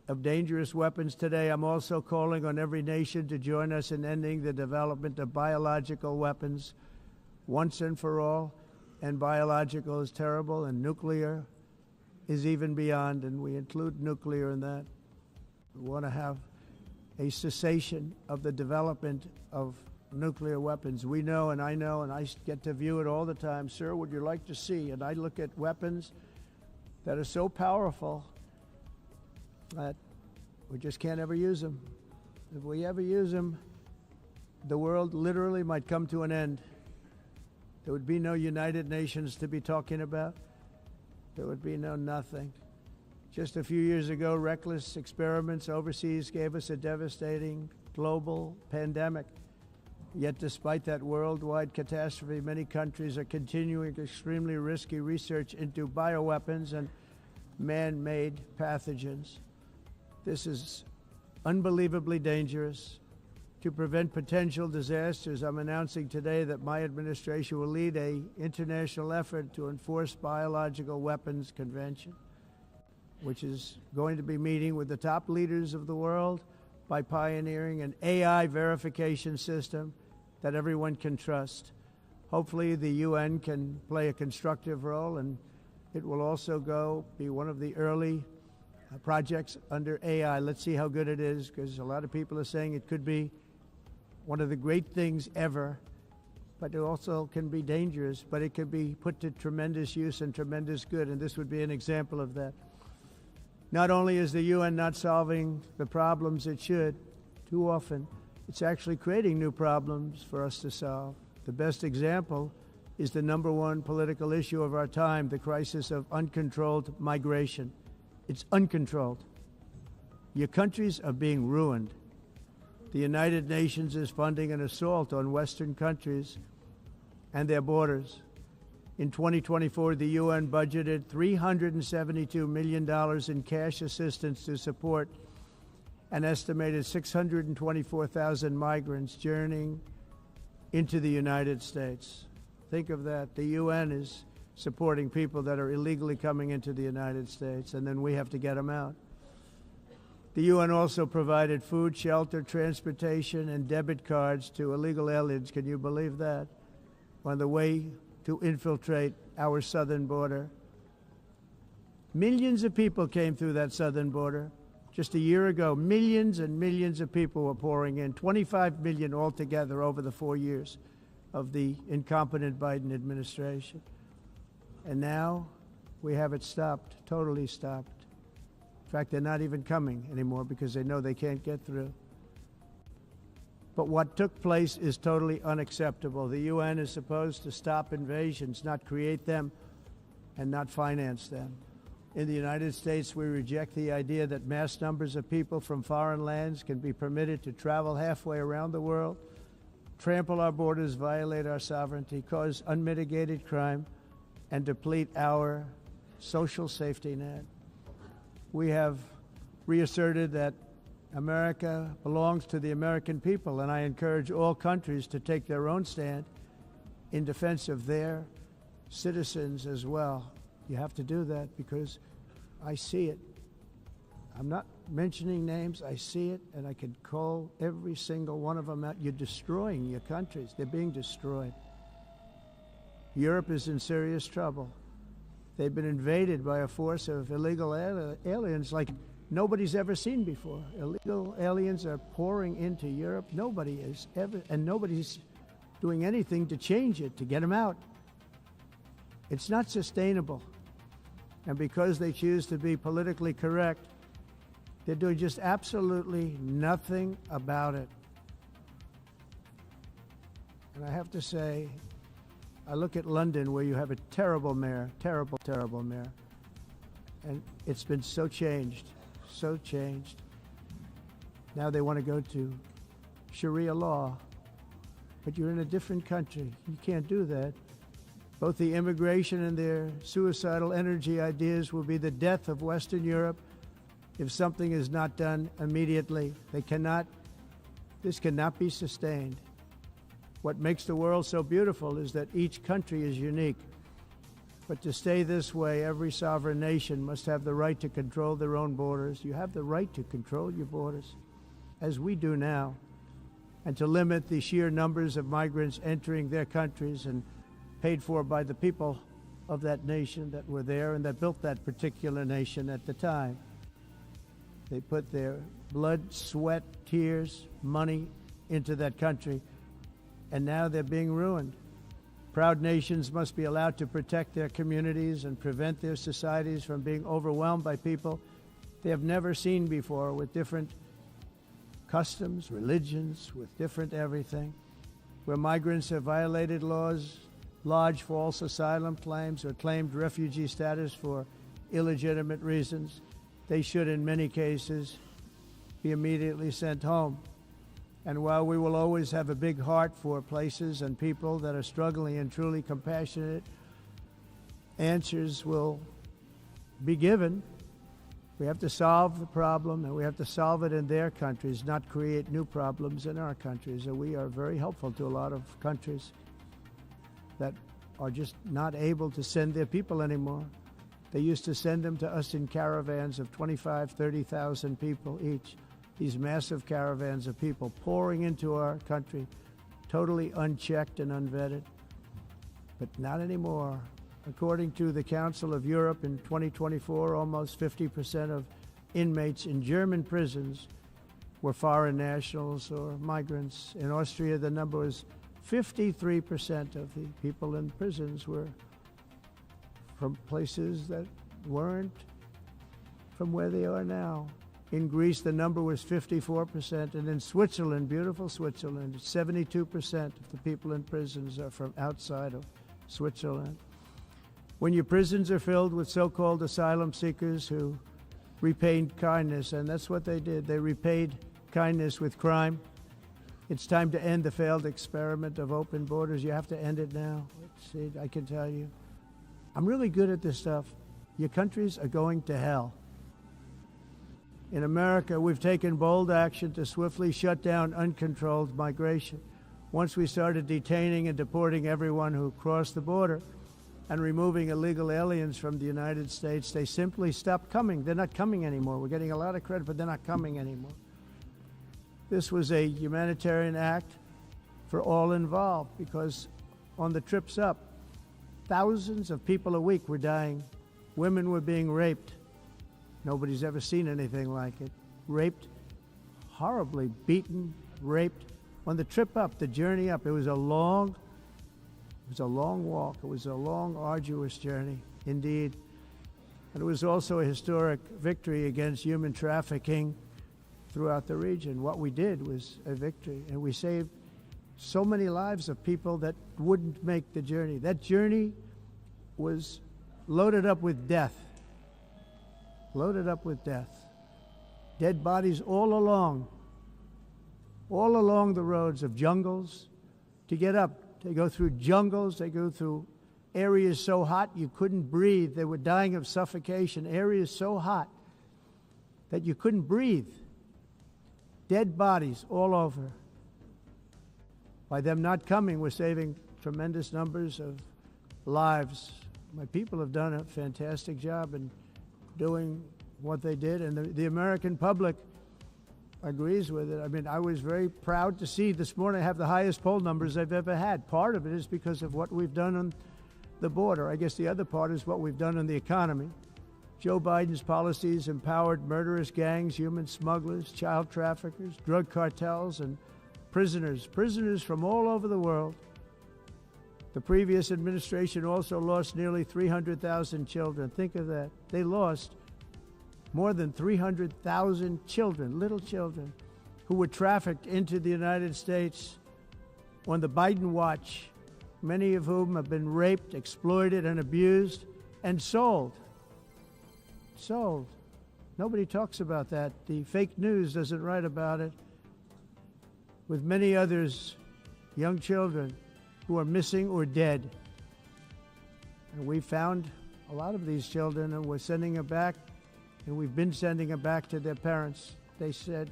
of dangerous weapons today, I'm also calling on every nation to join us in ending the development of biological weapons once and for all. And biological is terrible, and nuclear is even beyond, and we include nuclear in that. We want to have a cessation of the development of nuclear weapons. We know, and I get to view it all the time. Sir, would you like to see? And I look at weapons that are so powerful that we just can't ever use them. If we ever use them, the world literally might come to an end. There would be no United Nations to be talking about. There would be no nothing. Just a few years ago, reckless experiments overseas gave us a devastating global pandemic. Yet despite that worldwide catastrophe, many countries are continuing extremely risky research into bioweapons and man-made pathogens. This is unbelievably dangerous. To prevent potential disasters, I'm announcing today that my administration will lead an international effort to enforce Biological Weapons Convention, which is going to be meeting with the top leaders of the world by pioneering an AI verification system that everyone can trust. Hopefully the UN can play a constructive role, and it will also be one of the early projects under AI. Let's see how good it is, because a lot of people are saying it could be one of the great things ever, but it also can be dangerous, but it can be put to tremendous use and tremendous good, and this would be an example of that. Not only is the UN not solving the problems it should, too often, it's actually creating new problems for us to solve. The best example is the #1 political issue of our time, the crisis of uncontrolled migration. It's uncontrolled. Your countries are being ruined. The United Nations is funding an assault on Western countries and their borders. In 2024, the UN budgeted $372 million in cash assistance to support an estimated 624,000 migrants journeying into the United States. Think of that. The UN is supporting people that are illegally coming into the United States, and then we have to get them out. The UN also provided food, shelter, transportation, and debit cards to illegal aliens. Can you believe that? On the way to infiltrate our southern border. Millions of people came through that southern border. Just a year ago, millions and millions of people were pouring in, 25 million altogether over the 4 years of the incompetent Biden administration. And now we have it stopped, totally stopped. In fact, they're not even coming anymore because they know they can't get through. But what took place is totally unacceptable. The UN is supposed to stop invasions, not create them and not finance them. In the United States, we reject the idea that mass numbers of people from foreign lands can be permitted to travel halfway around the world, trample our borders, violate our sovereignty, cause unmitigated crime, and deplete our social safety net. We have reasserted that America belongs to the American people, and I encourage all countries to take their own stand in defense of their citizens as well. You have to do that because I see it. I'm not mentioning names. I see it, and I could call every single one of them out. You're destroying your countries. They're being destroyed. Europe is in serious trouble. They've been invaded by a force of illegal aliens like nobody's ever seen before. Illegal aliens are pouring into Europe. Nobody is ever, and nobody's doing anything to change it, to get them out. It's not sustainable. And because they choose to be politically correct, they're doing just absolutely nothing about it. And I have to say, I look at London, where you have a terrible mayor, terrible, terrible mayor, and it's been so changed, so changed. Now they want to go to Sharia law, but you're in a different country. You can't do that. Both the immigration and their suicidal energy ideas will be the death of Western Europe if something is not done immediately. This cannot be sustained. What makes the world so beautiful is that each country is unique. But to stay this way, every sovereign nation must have the right to control their own borders. You have the right to control your borders, as we do now, and to limit the sheer numbers of migrants entering their countries and paid for by the people of that nation that were there and that built that particular nation at the time. They put their blood, sweat, tears, money into that country, and now they're being ruined. Proud nations must be allowed to protect their communities and prevent their societies from being overwhelmed by people they have never seen before, with different customs, religions, with different everything. Where migrants have violated laws, lodged false asylum claims, or claimed refugee status for illegitimate reasons, they should, in many cases, be immediately sent home. And while we will always have a big heart for places and people that are struggling and truly compassionate, answers will be given. We have to solve the problem, and we have to solve it in their countries, not create new problems in our countries. And we are very helpful to a lot of countries that are just not able to send their people anymore. They used to send them to us in caravans of 25, 30,000 people each. These massive caravans of people pouring into our country, totally unchecked and unvetted. But not anymore. According to the Council of Europe, in 2024, almost 50% of inmates in German prisons were foreign nationals or migrants. In Austria, the number was 53% of the people in prisons were from places that weren't from where they are now. In Greece, the number was 54%, and in Switzerland, beautiful Switzerland, 72% of the people in prisons are from outside of Switzerland. When your prisons are filled with so-called asylum seekers who repaid kindness, and that's what they did, they repaid kindness with crime, it's time to end the failed experiment of open borders. You have to end it now. See, I can tell you. I'm really good at this stuff. Your countries are going to hell. In America, we've taken bold action to swiftly shut down uncontrolled migration. Once we started detaining and deporting everyone who crossed the border and removing illegal aliens from the United States, they simply stopped coming. They're not coming anymore. We're getting a lot of credit, but they're not coming anymore. This was a humanitarian act for all involved, because on the trips up, thousands of people a week were dying. Women were being raped. Nobody's ever seen anything like it. Raped, horribly beaten, raped. On the trip up, the journey up, it was a long walk. It was a long, arduous journey, indeed. And it was also a historic victory against human trafficking throughout the region. What we did was a victory, and we saved so many lives of people that wouldn't make the journey. That journey was loaded up with death. Loaded up with death. Dead bodies all along the roads of jungles. To get up, they go through jungles, they go through areas so hot you couldn't breathe. They were dying of suffocation, areas so hot that you couldn't breathe. Dead bodies all over. By them not coming, we're saving tremendous numbers of lives. My people have done a fantastic job in doing what they did, and the American public agrees with it. I mean, I was very proud to see this morning I have the highest poll numbers I've ever had. Part of it is because of what we've done on the border. I guess the other part is what we've done in the economy. Joe Biden's policies empowered murderous gangs, human smugglers, child traffickers, drug cartels, and prisoners from all over the world. The previous administration also lost nearly 300,000 children. Think of that. They lost more than 300,000 children, little children, who were trafficked into the United States on the Biden watch, many of whom have been raped, exploited, and abused, and sold. Sold. Nobody talks about that. The fake news doesn't write about it. With many others, young children who are missing or dead. And we found a lot of these children, and we're sending them back, and we've been sending them back to their parents. They said,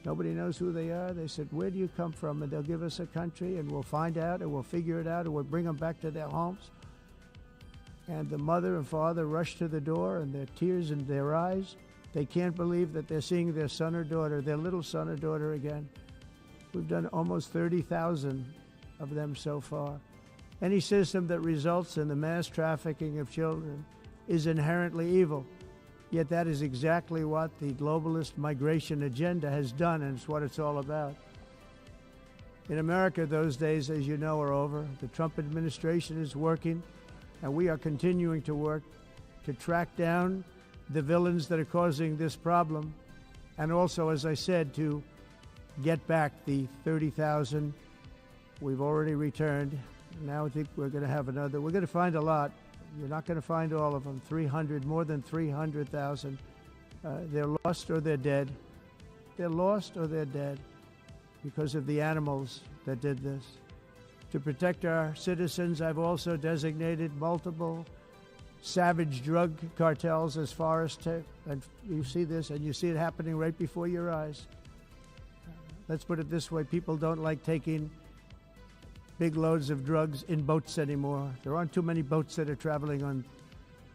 nobody knows who they are. They said, where do you come from? And they'll give us a country, and we'll find out, and we'll figure it out, and we'll bring them back to their homes. And the mother and father rush to the door, and there are tears in their eyes. They can't believe that they're seeing their son or daughter, their little son or daughter again. We've done almost 30,000 of them so far. Any system that results in the mass trafficking of children is inherently evil. Yet that is exactly what the globalist migration agenda has done, and it's what it's all about. In America, those days, as you know, are over. The Trump administration is working, and we are continuing to work to track down the villains that are causing this problem, and also, as I said, to get back the 30,000 we've already returned. Now I think we're going to have another. We're going to find a lot. You're not going to find all of them. 300, more than 300,000. They're lost or they're dead. They're lost or they're dead because of the animals that did this. To protect our citizens, I've also designated multiple savage drug cartels as far as and you see this, and you see it happening right before your eyes. Let's put it this way, people don't like taking big loads of drugs in boats anymore. There aren't too many boats that are traveling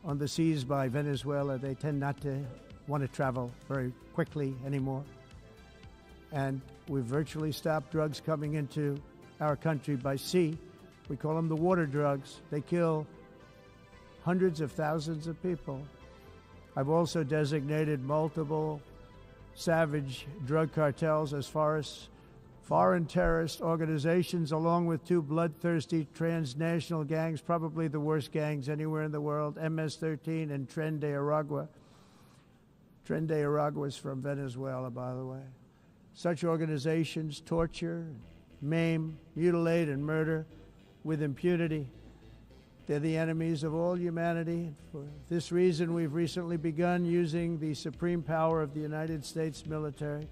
on the seas by Venezuela. They tend not to want to travel very quickly anymore. And we've virtually stopped drugs coming into our country by sea. We call them the water drugs. They kill hundreds of thousands of people. I've also designated multiple savage drug cartels as far as foreign terrorist organizations, along with two bloodthirsty transnational gangs, probably the worst gangs anywhere in the world, MS-13 and Tren de Aragua. Tren de Aragua is from Venezuela, by the way. Such organizations torture, maim, mutilate, and murder with impunity. They're the enemies of all humanity. For this reason, we've recently begun using the supreme power of the United States military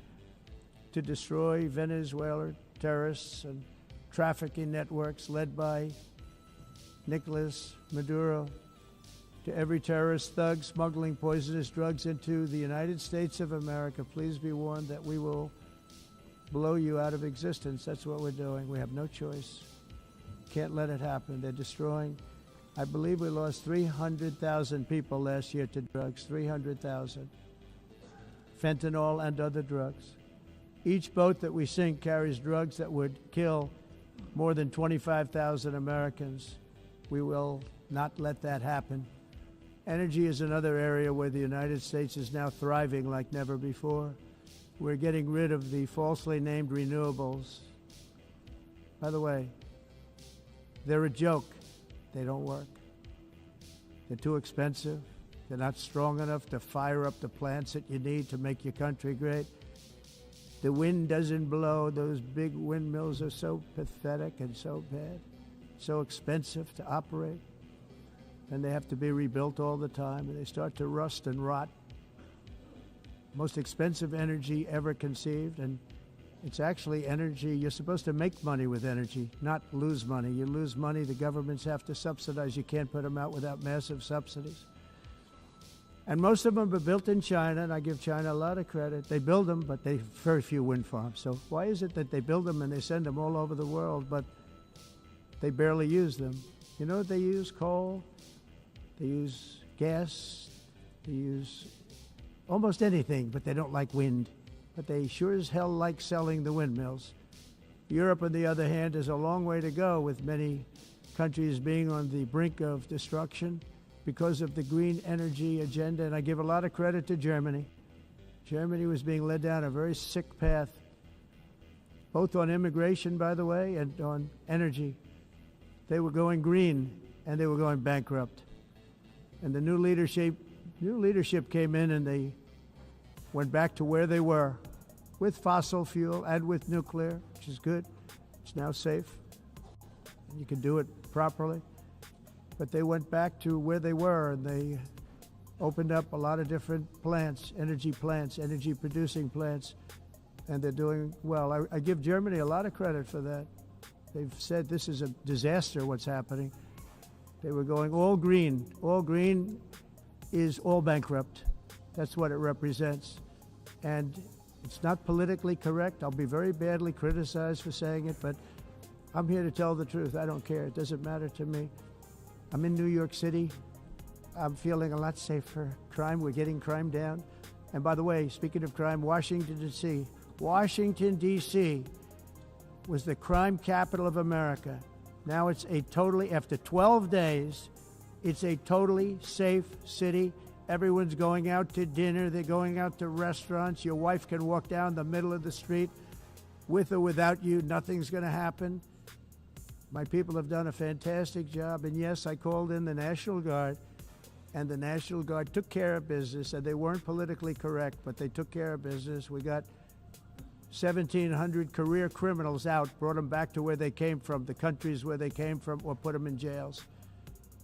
to destroy Venezuelan terrorists and trafficking networks led by Nicolas Maduro. To every terrorist thug smuggling poisonous drugs into the United States of America, please be warned that we will blow you out of existence. That's what we're doing. We have no choice. Can't let it happen. They're destroying. I believe we lost 300,000 people last year to drugs, 300,000. Fentanyl and other drugs. Each boat that we sink carries drugs that would kill more than 25,000 Americans. We will not let that happen. Energy is another area where the United States is now thriving like never before. We're getting rid of the falsely named renewables. By the way, they're a joke. They don't work. They're too expensive. They're not strong enough to fire up the plants that you need to make your country great. The wind doesn't blow. Those big windmills are so pathetic and so bad, so expensive to operate. And they have to be rebuilt all the time, and they start to rust and rot. Most expensive energy ever conceived, and it's actually energy. You're supposed to make money with energy, not lose money. You lose money, the governments have to subsidize. You can't put them out without massive subsidies. And most of them are built in China, and I give China a lot of credit. They build them, but they very few wind farms. So why is it that they build them and they send them all over the world, but they barely use them? You know what they use? Coal. They use gas. They use almost anything, but they don't like wind. But they sure as hell like selling the windmills. Europe, on the other hand, has a long way to go with many countries being on the brink of destruction because of the green energy agenda. And I give a lot of credit to Germany. Germany was being led down a very sick path, both on immigration, by the way, and on energy. They were going green, and they were going bankrupt. And the new leadership came in, and they went back to where they were, with fossil fuel and with nuclear, which is good. It's now safe, and you can do it properly. But they went back to where they were, and they opened up a lot of different plants, energy-producing plants, and they're doing well. I give Germany a lot of credit for that. They've said this is a disaster, what's happening. They were going all green. All green is all bankrupt. That's what it represents. And it's not politically correct. I'll be very badly criticized for saying it, but I'm here to tell the truth. I don't care. It doesn't matter to me. I'm in New York City. I'm feeling a lot safer. Crime, we're getting crime down. And by the way, speaking of crime, Washington, D.C. Washington, D.C. was the crime capital of America. Now it's after 12 days, it's a totally safe city. Everyone's going out to dinner. They're going out to restaurants. Your wife can walk down the middle of the street with or without you. Nothing's going to happen. My people have done a fantastic job. And yes, I called in the National Guard, and the National Guard took care of business, and they weren't politically correct, but they took care of business. We got 1,700 career criminals out, brought them back to where they came from, the countries where they came from, or put them in jails.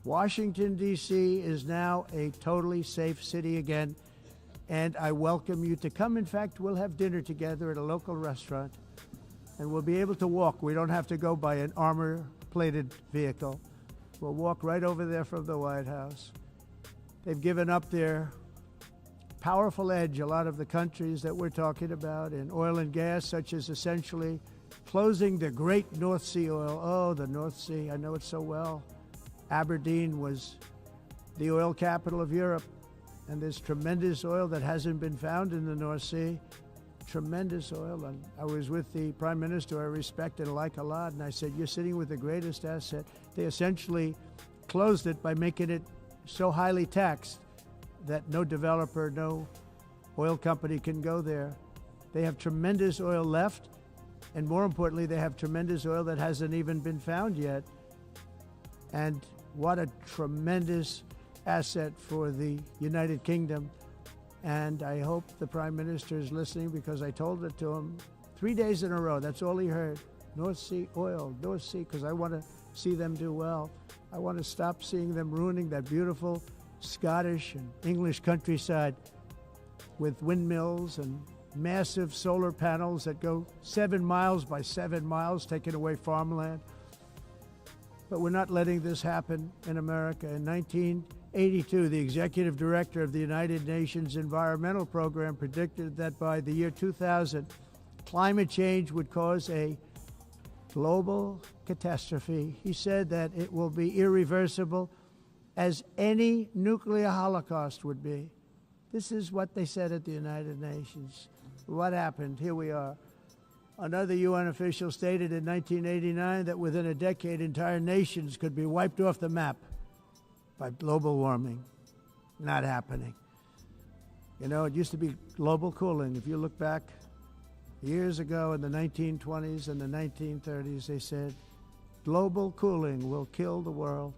Washington, D.C. is now a totally safe city again, and I welcome you to come. In fact, we'll have dinner together at a local restaurant, and we'll be able to walk. We don't have to go by an armor-plated vehicle. We'll walk right over there from the White House. They've given up their powerful edge, a lot of the countries that we're talking about in oil and gas, such as essentially closing the great North Sea oil. Oh, the North Sea, I know it so well. Aberdeen was the oil capital of Europe, and there's tremendous oil that hasn't been found in the North Sea. Tremendous oil. And I was with the Prime Minister I respect and like a lot, and I said, you're sitting with the greatest asset. They essentially closed it by making it so highly taxed that no developer, no oil company can go there. They have tremendous oil left, and more importantly, they have tremendous oil that hasn't even been found yet. And what a tremendous asset for the United Kingdom. And I hope the Prime Minister is listening, because I told it to him 3 days in a row. That's all he heard. North Sea oil, North Sea, because I want to see them do well. I want to stop seeing them ruining that beautiful Scottish and English countryside with windmills and massive solar panels that go 7 miles by 7 miles, taking away farmland. But we're not letting this happen in America. In 1982, the executive director of the United Nations Environmental Program predicted that by the year 2000, climate change would cause a global catastrophe. He said that it will be irreversible, as any nuclear holocaust would be. This is what they said at the United Nations. What happened? Here we are. Another UN official stated in 1989 that within a decade, entire nations could be wiped off the map by global warming. Not happening. You know, it used to be global cooling. If you look back years ago in the 1920s and the 1930s, they said, global cooling will kill the world.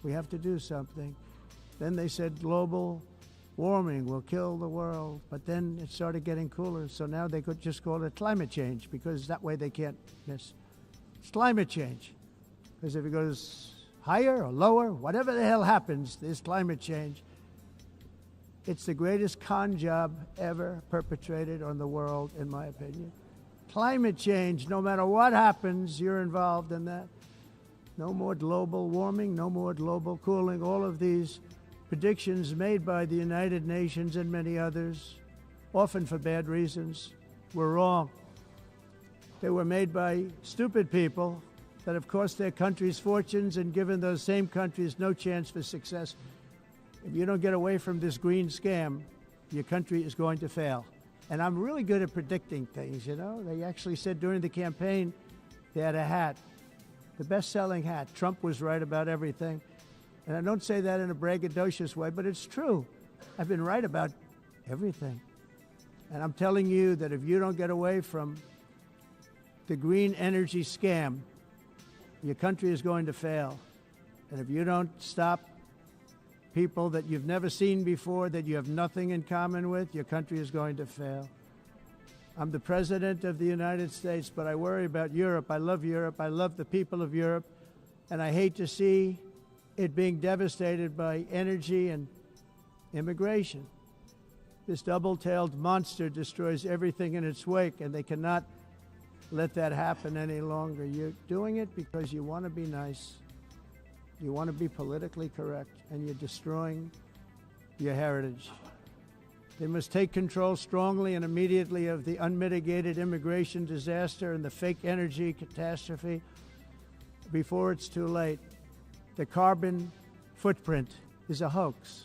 We have to do something. Then they said global warming will kill the world. But then it started getting cooler, so now they could just call it climate change, because that way they can't miss. It's climate change. Because if it goes higher or lower, whatever the hell happens, there's climate change. It's the greatest con job ever perpetrated on the world, in my opinion. Climate change, no matter what happens, you're involved in that. No more global warming, no more global cooling. All of these predictions made by the United Nations and many others, often for bad reasons, were wrong. They were made by stupid people that have cost their countries fortunes and given those same countries no chance for success. If you don't get away from this green scam, your country is going to fail. And I'm really good at predicting things, you know. They actually said during the campaign, they had a hat. the best-selling hat. Trump was right about everything. And I don't say that in a braggadocious way, but it's true. I've been right about everything. And I'm telling you that if you don't get away from the green energy scam, your country is going to fail. And if you don't stop people that you've never seen before, that you have nothing in common with, your country is going to fail. I'm the President of the United States, but I worry about Europe. I love Europe. I love the people of Europe. And I hate to see it being devastated by energy and immigration. This double-tailed monster destroys everything in its wake, and they cannot let that happen any longer. You're doing it because you want to be nice. You want to be politically correct, and you're destroying your heritage. They must take control strongly and immediately of the unmitigated immigration disaster and the fake energy catastrophe before it's too late. The carbon footprint is a hoax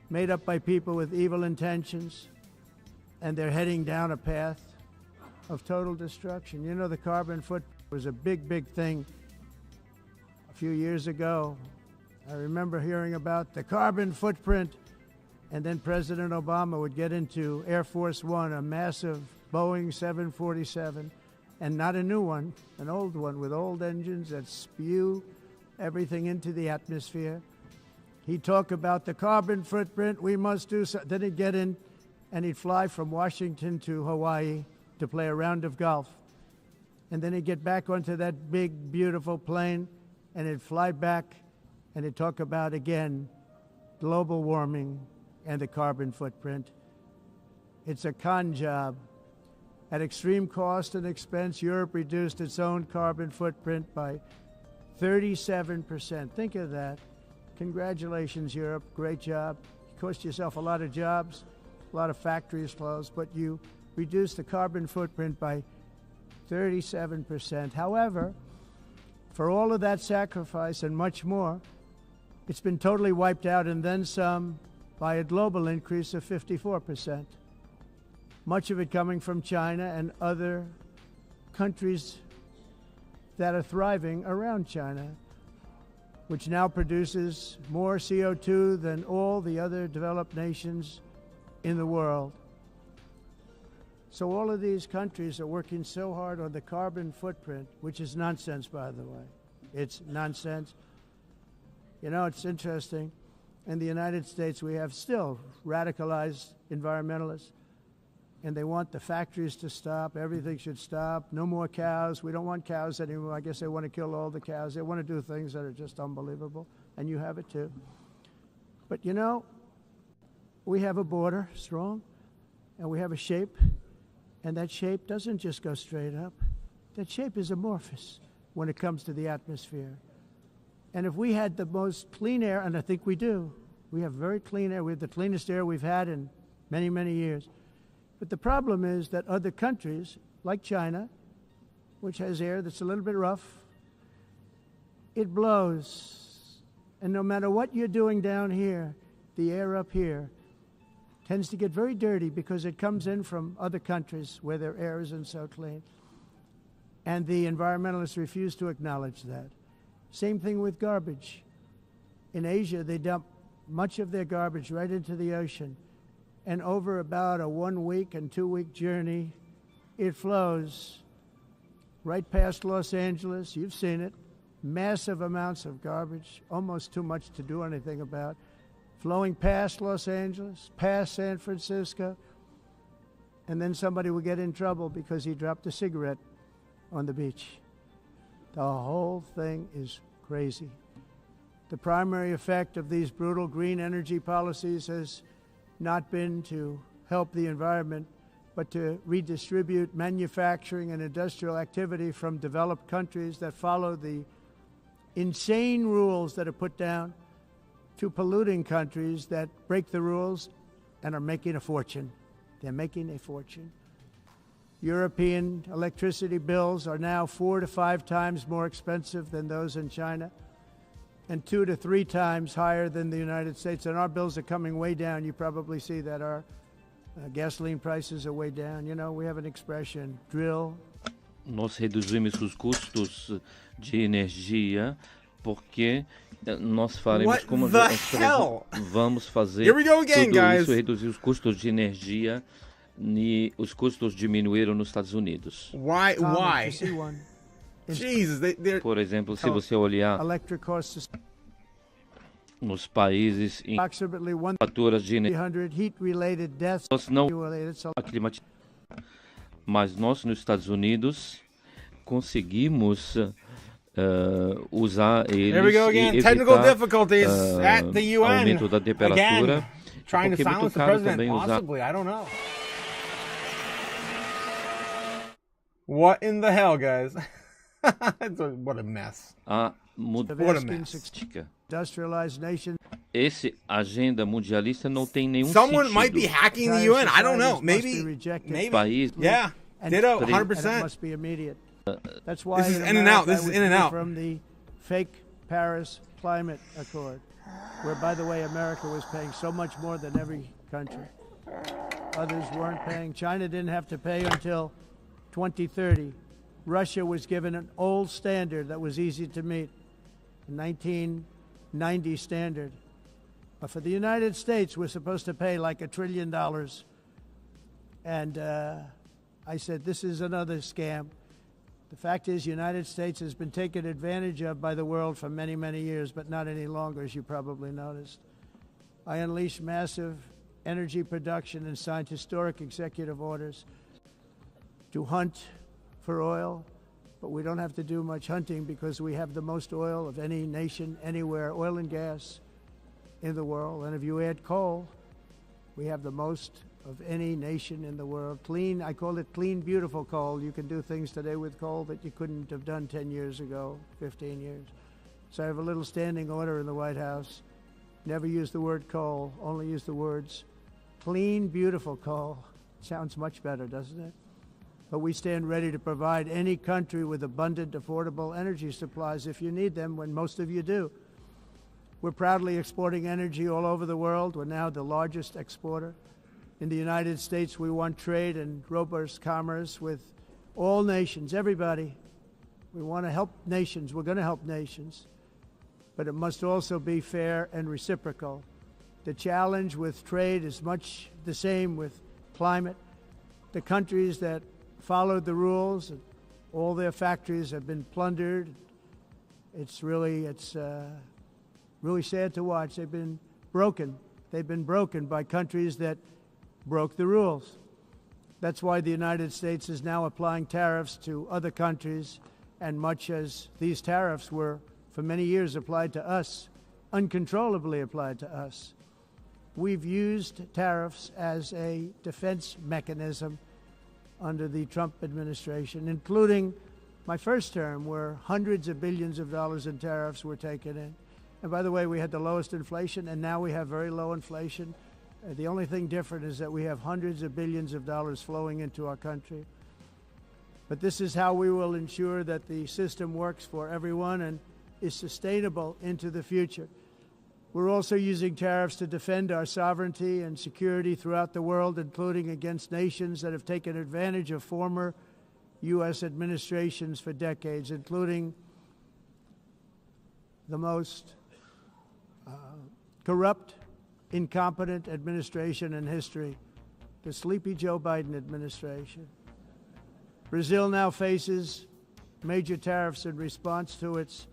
made up by people with evil intentions, and they're heading down a path of total destruction. You know, the carbon footprint was a big, big thing a few years ago. I remember hearing about the carbon footprint, and then President Obama would get into Air Force One, a massive Boeing 747, and not a new one, an old one with old engines that spew everything into the atmosphere. He'd talk about the carbon footprint, we must do so. Then he'd get in and he'd fly from Washington to Hawaii to play a round of golf. And then he'd get back onto that big, beautiful plane and he'd fly back and he'd talk about, again, global warming and the carbon footprint. It's a con job. At extreme cost and expense, Europe reduced its own carbon footprint by 37%. Think of that. Congratulations, Europe. Great job. You cost yourself a lot of jobs, a lot of factories closed, but you reduced the carbon footprint by 37%. However, for all of that sacrifice and much more, it's been totally wiped out and then some by a global increase of 54%. Much of it coming from China and other countries that are thriving around China, which now produces more CO2 than all the other developed nations in the world. So all of these countries are working so hard on the carbon footprint, which is nonsense, by the way. It's nonsense. You know, it's interesting. In the United States, we have still radicalized environmentalists, and they want the factories to stop. Everything should stop. No more cows. We don't want cows anymore. I guess they want to kill all the cows. They want to do things that are just unbelievable, and you have it too. But you know, we have a border, strong, and we have a shape, and that shape doesn't just go straight up. That shape is amorphous when it comes to the atmosphere. And if we had the most clean air, and I think we do, we have very clean air. We have the cleanest air we've had in many, many years. But the problem is that other countries, like China, which has air that's a little bit rough, it blows. And no matter what you're doing down here, the air up here tends to get very dirty because it comes in from other countries where their air isn't so clean. And the environmentalists refuse to acknowledge that. Same thing with garbage. In Asia, they dump much of their garbage right into the ocean. And over about a 1 week and 2 week journey, it flows right past Los Angeles. You've seen it. Massive amounts of garbage, almost too much to do anything about. Flowing past Los Angeles, past San Francisco, and then somebody will get in trouble because he dropped a cigarette on the beach. The whole thing is crazy. The primary effect of these brutal green energy policies has not been to help the environment, but to redistribute manufacturing and industrial activity from developed countries that follow the insane rules that are put down to polluting countries that break the rules and are making a fortune. They're making a fortune. European electricity bills are now 4 to 5 times more expensive than those in China, and 2 to 3 times higher than the United States. And our bills are coming way down. You probably see that our gasoline prices are way down. You know, we have an expression, drill, Nós reduzimos os custos de energia porque nós faremos What como the nós hell? vamos fazer Here we go again, tudo guys. isso, reduzir os custos de energia e os custos diminuíram nos Estados Unidos. Why? Jesus, Por exemplo, se você olhar nos países em faturas de energia, nós não climatizamos, mas nós nos Estados Unidos conseguimos usar eles Here we go again. e Technical evitar difficulties at the UN. aumento da temperatura. Again, trying to Porque é muito silence the caro president, também usar. possibly. I don't know. What in the hell, guys? What a mess. What a mess. Esse agenda mundialista não tem nenhum Someone sentido. might be hacking the UN. I don't know. Maybe. País. Yeah. Ditto. 100%. That's why This is in and out. This is in and out. From the fake Paris Climate Accord, where, by the way, America was paying so much more than every country. Others weren't paying. China didn't have to pay until 2030. Russia was given an old standard that was easy to meet, a 1990 standard. But for the United States, we're supposed to pay like $1 trillion. And I said, this is another scam. The fact is, the United States has been taken advantage of by the world for many, many years, but not any longer, as you probably noticed. I unleashed massive energy production and signed historic executive orders to hunt for oil, but we don't have to do much hunting because we have the most oil of any nation anywhere, oil and gas in the world. And if you add coal, we have the most of any nation in the world. Clean, I call it clean, beautiful coal. You can do things today with coal that you couldn't have done 10 years ago, 15 years. So I have a little standing order in the White House. Never use the word coal, only use the words clean, beautiful coal. Sounds much better, doesn't it? But we stand ready to provide any country with abundant, affordable energy supplies if you need them, when most of you do. We're proudly exporting energy all over the world. We're now the largest exporter. In the United States, we want trade and robust commerce with all nations, everybody. We want to help nations. We're going to help nations. But it must also be fair and reciprocal. The challenge with trade is much the same with climate. The countries that followed the rules, all their factories have been plundered. It's really sad to watch. They've been broken. They've been broken by countries that broke the rules. That's why the United States is now applying tariffs to other countries, and much as these tariffs were for many years applied to us, uncontrollably applied to us. We've used tariffs as a defense mechanism under the Trump administration, including my first term, where hundreds of billions of dollars in tariffs were taken in. And by the way, we had the lowest inflation, and now we have very low inflation. The only thing different is that we have hundreds of billions of dollars flowing into our country. But this is how we will ensure that the system works for everyone and is sustainable into the future. We're also using tariffs to defend our sovereignty and security throughout the world, including against nations that have taken advantage of former U.S. administrations for decades, including the most corrupt, incompetent administration in history, the sleepy Joe Biden administration. Brazil now faces major tariffs in response to its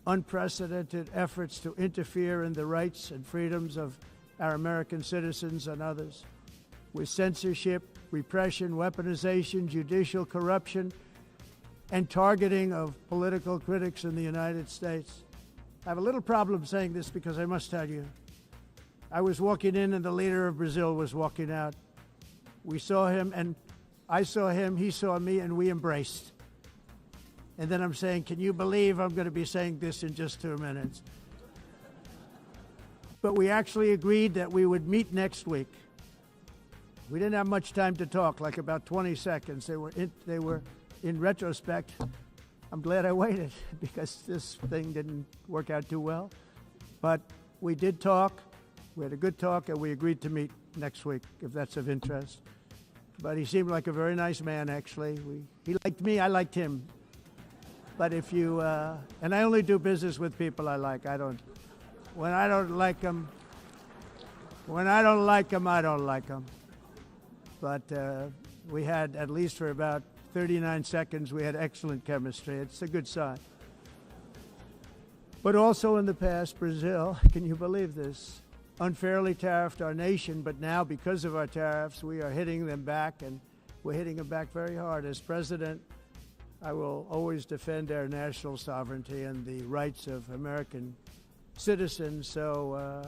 unprecedented efforts to interfere in the rights and freedoms of our American citizens and others, with censorship, repression, weaponization, judicial corruption, and targeting of political critics in the United States. I have a little problem saying this because I must tell you, I was walking in and the leader of Brazil was walking out. We saw him and I saw him, he saw me, and we embraced. And then I'm saying, can you believe I'm going to be saying this in just 2 minutes? But we actually agreed that we would meet next week. We didn't have much time to talk, like about 20 seconds. They were in retrospect, I'm glad I waited because this thing didn't work out too well. But we did talk. We had a good talk, and we agreed to meet next week, if that's of interest. but he seemed like a very nice man, actually. He liked me, I liked him. But if you, and I only do business with people I like. When I don't like them, I don't like them. But we had, at least for about 39 seconds, we had excellent chemistry. It's a good sign. But also in the past, Brazil, can you believe this, unfairly tariffed our nation, but now because of our tariffs, we are hitting them back, and we're hitting them back very hard. As president, I will always defend our national sovereignty and the rights of American citizens. So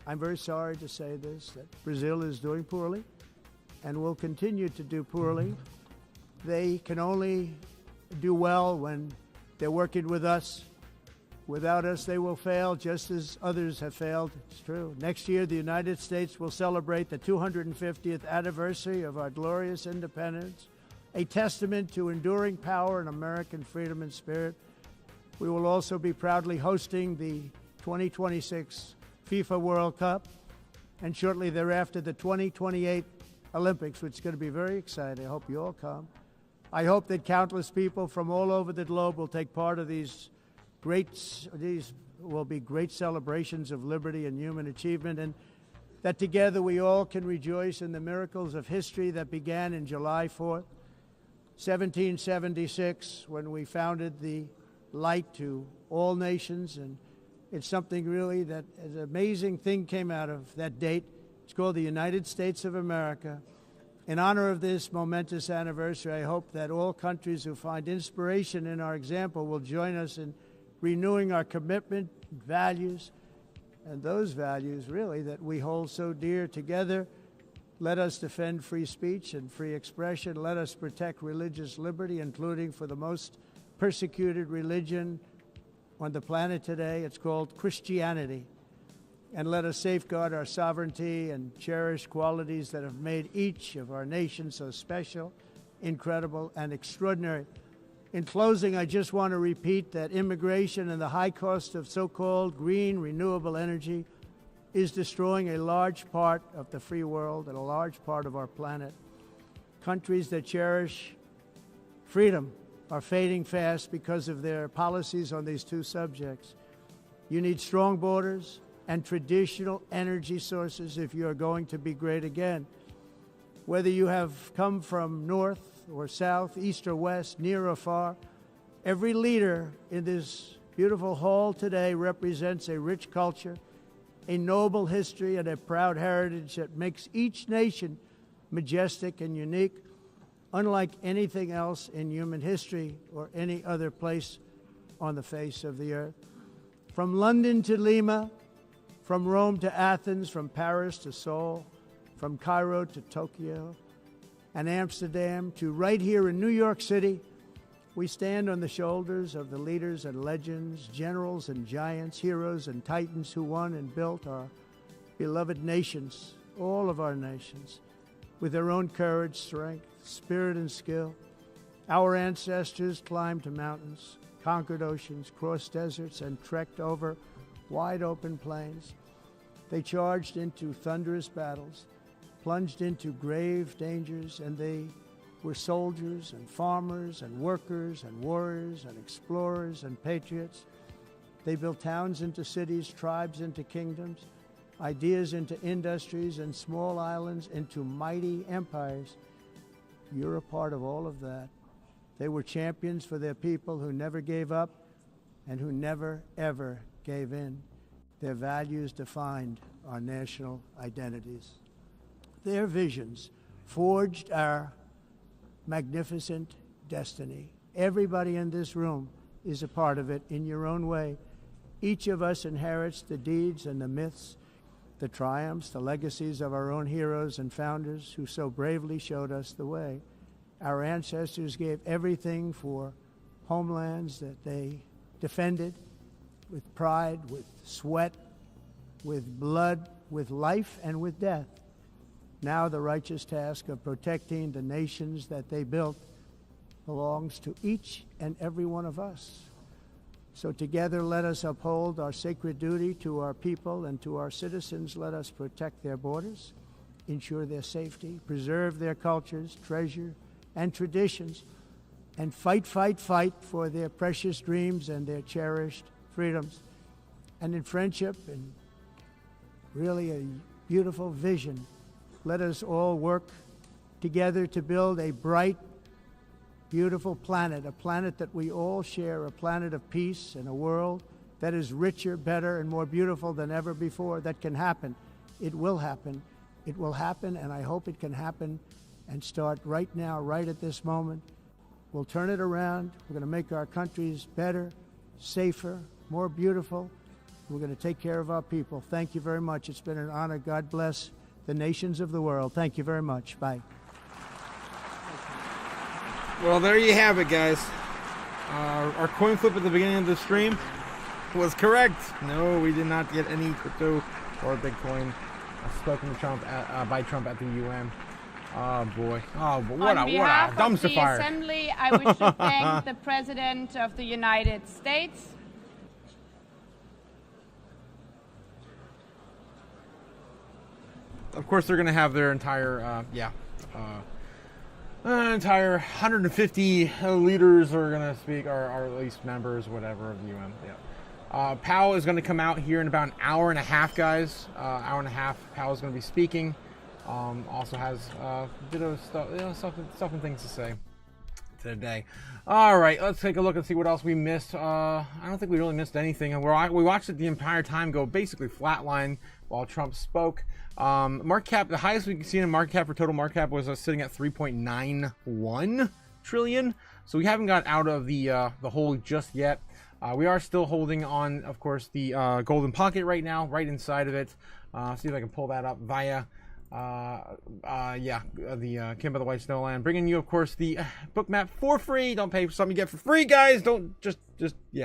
I'm very sorry to say this, that Brazil is doing poorly and will continue to do poorly. They can only do well when they're working with us. Without us, they will fail, just as others have failed. It's true. Next year, the United States will celebrate the 250th anniversary of our glorious independence, a testament to enduring power and American freedom and spirit. We will also be proudly hosting the 2026 FIFA World Cup, and shortly thereafter, the 2028 Olympics, which is going to be very exciting. I hope you all come. I hope that countless people from all over the globe will take part of these will be great celebrations of liberty and human achievement, and that together we all can rejoice in the miracles of history that began in July 4th, 1776, when we founded the light to all nations. And it's something really that an amazing thing came out of that date. It's called the United States of America. In honor of this momentous anniversary, I hope that all countries who find inspiration in our example will join us in renewing our commitment, values, and those values, really, that we hold so dear. Together, let us defend free speech and free expression. Let us protect religious liberty, including for the most persecuted religion on the planet today. It's called Christianity. And let us safeguard our sovereignty and cherish qualities that have made each of our nations so special, incredible, and extraordinary. In closing, I just want to repeat that immigration and the high cost of so-called green renewable energy is destroying a large part of the free world and a large part of our planet. Countries that cherish freedom are fading fast because of their policies on these two subjects. You need strong borders and traditional energy sources if you are going to be great again. Whether you have come from north or south, east or west, near or far, every leader in this beautiful hall today represents a rich culture, a noble history, and a proud heritage that makes each nation majestic and unique, unlike anything else in human history or any other place on the face of the earth. From London to Lima, from Rome to Athens, from Paris to Seoul, from Cairo to Tokyo and Amsterdam to right here in New York City, we stand on the shoulders of the leaders and legends, generals and giants, heroes and titans who won and built our beloved nations, all of our nations, with their own courage, strength, spirit, and skill. Our ancestors climbed mountains, conquered oceans, crossed deserts, and trekked over wide open plains. They charged into thunderous battles, plunged into grave dangers, and they were soldiers and farmers and workers and warriors and explorers and patriots. They built towns into cities, tribes into kingdoms, ideas into industries, and small islands into mighty empires. You're a part of all of that. They were champions for their people who never gave up and who never, ever gave in. Their values defined our national identities. Their visions forged our magnificent destiny. Everybody in this room is a part of it in your own way. Each of us inherits the deeds and the myths, the triumphs, the legacies of our own heroes and founders who so bravely showed us the way. Our ancestors gave everything for homelands that they defended with pride, with sweat, with blood, with life, and with death. Now the righteous task of protecting the nations that they built belongs to each and every one of us. So together let us uphold our sacred duty to our people and to our citizens. Let us protect their borders. ensure their safety, preserve their cultures, treasure, and traditions, and fight, fight, fight for their precious dreams and their cherished freedoms. And in friendship and really a beautiful vision, let us all work together to build a bright, beautiful planet, a planet that we all share, a planet of peace and a world that is richer, better, and more beautiful than ever before. That can happen. It will happen. It will happen, and I hope it can happen and start right now, right at this moment. We'll turn it around. We're going to make our countries better, safer, more beautiful. We're going to take care of our people. Thank you very much. It's been an honor. God bless the nations of the world. Thank you very much. Bye. Well, there you have it, guys. Our coin flip at the beginning of the stream was correct. No, we did not get any crypto or Bitcoin spoken to Trump by Trump at the UN. Oh boy! Oh, what a dumpster fire! On behalf of the Assembly, I wish to thank the President of the United States. Of course, they're going to have their entire entire 150 leaders are going to speak, or at least members, whatever, of the UN. Yeah. Powell is going to come out here in about an hour and a half, guys. Hour and a half. Powell is going to be speaking. Also has a bit of stuff, stuff and things to say today. All right, let's take a look and see what else we missed. I don't think we really missed anything. We watched it the entire time go basically flatline while Trump spoke. Market cap, the highest we've seen in market cap for total market cap was sitting at 3.91 trillion. So we haven't got out of the hole just yet. We are still holding on, of course, the golden pocket right now, right inside of it. See if I can pull that up via the Kim by the White Snowland, bringing you, of course, the book map for free. Don't pay for something you get for free, guys. Don't just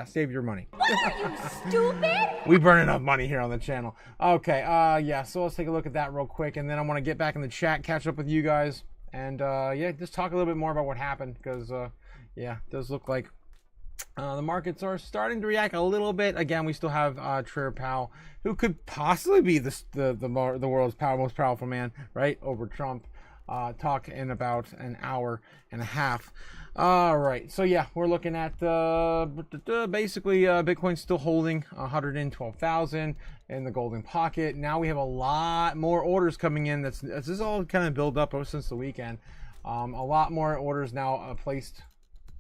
save your money. What are you, stupid? We burn enough money here on the channel. Okay, so let's take a look at that real quick, and then I want to get back in the chat, catch up with you guys, and just talk a little bit more about what happened, because it does look like the markets are starting to react a little bit. Again, we still have Chair Powell, who could possibly be the world's most powerful man, right, over Trump. Talk in about an hour and a half. All right, so yeah, we're looking at basically Bitcoin's still holding 112,000 in the golden pocket. Now we have a lot more orders coming in. This is all kind of build up since the weekend. A lot more orders now placed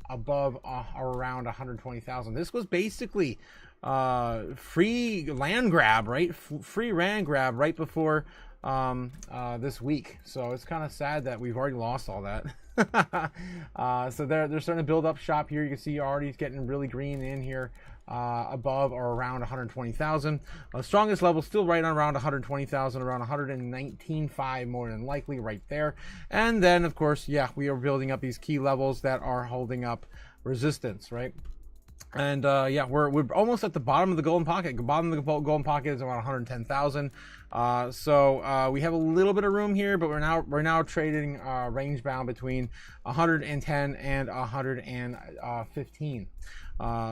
above around 120,000. This was basically free land grab, right? Free land grab right before this week. So it's kind of sad that we've already lost all that. So they're starting to build up shop here. You can see already getting really green in here, above or around 120,000. The strongest level still right on around 120,000, around 119.5 more than likely right there. And then of course, we are building up these key levels that are holding up resistance, right? And we're almost at the bottom of the golden pocket. The bottom of the golden pocket is around 110,000. So we have a little bit of room here, but we're now trading range bound between 110 and 115.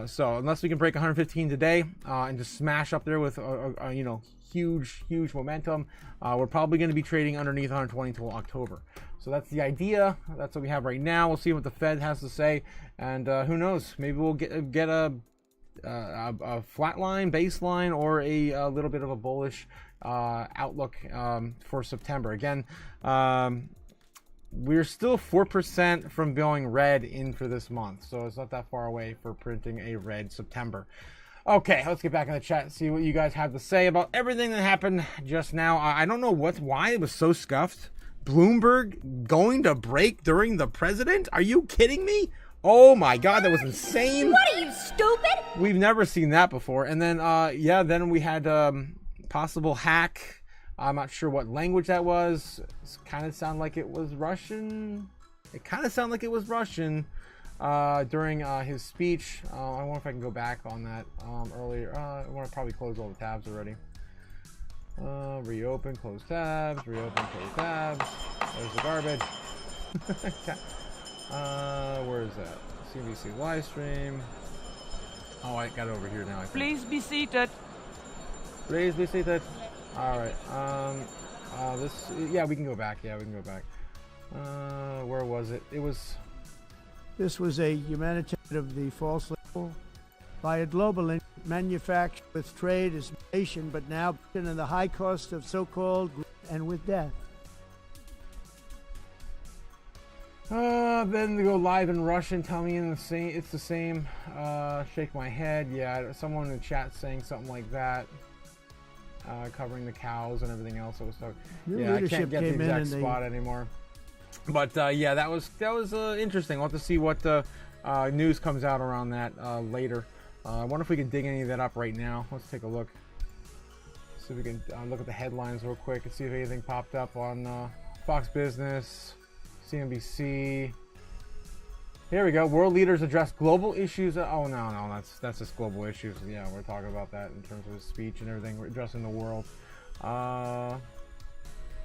So unless we can break 115 today and just smash up there with huge momentum, we're probably going to be trading underneath 120 until October. So that's the idea. That's what we have right now. We'll see what the Fed has to say, and who knows? Maybe we'll get a flat line, baseline, or a little bit of a bullish outlook for September. Again, we're still 4% from going red in for this month, so it's not that far away for printing a red September. Okay, let's get back in the chat and see what you guys have to say about everything that happened just now. I don't know why it was so scuffed. Bloomberg going to break during the president? Are you kidding me? Oh my God, that was insane. What are you, stupid? We've never seen that before. And then, then we had possible hack. I'm not sure what language that was. It kind of sounded like it was Russian. During his speech. I wonder if I can go back on that earlier. I want to probably close all the tabs already. Reopen, close tabs, reopen, close tabs. There's the garbage. Where is that? CBC live stream. Oh, I got it over here now. Please be seated. Please be seated. All right. Yeah, we can go back. Yeah, we can go back. Where was it? This was a humanitarian of the false label by a global manufacturer with trade as nation, but now in the high cost of so-called and with death. Then they go live in Russian, tell me it's the same. Shake my head. Yeah, someone in the chat saying something like that. Covering the cows and everything else. Yeah, I can't get the exact spot anymore. But yeah, that was interesting. We'll have to see what news comes out around that later. I wonder if we can dig any of that up right now. Let's take a look. See if we can look at the headlines real quick and see if anything popped up on Fox Business, CNBC. Here we go. World leaders address global issues. Oh no, that's just global issues. Yeah, we're talking about that in terms of his speech and everything. We're addressing the world.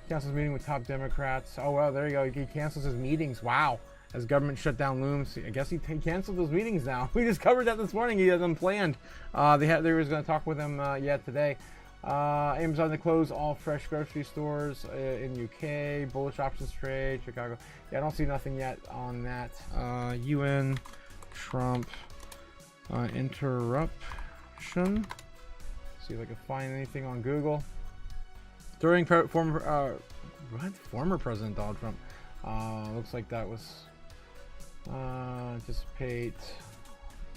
Cancels meeting with top Democrats. Oh well, there you go. He cancels his meetings. Wow. As government shutdown looms, I guess he canceled those meetings now. We just covered that this morning. He had them planned. They was going to talk with him today. Amazon to close all fresh grocery stores in UK. Bullish options trade, Chicago. Yeah, I don't see nothing yet on that. UN, Trump, interruption. See if I can find anything on Google. During former President Donald Trump. Looks like that was anticipate.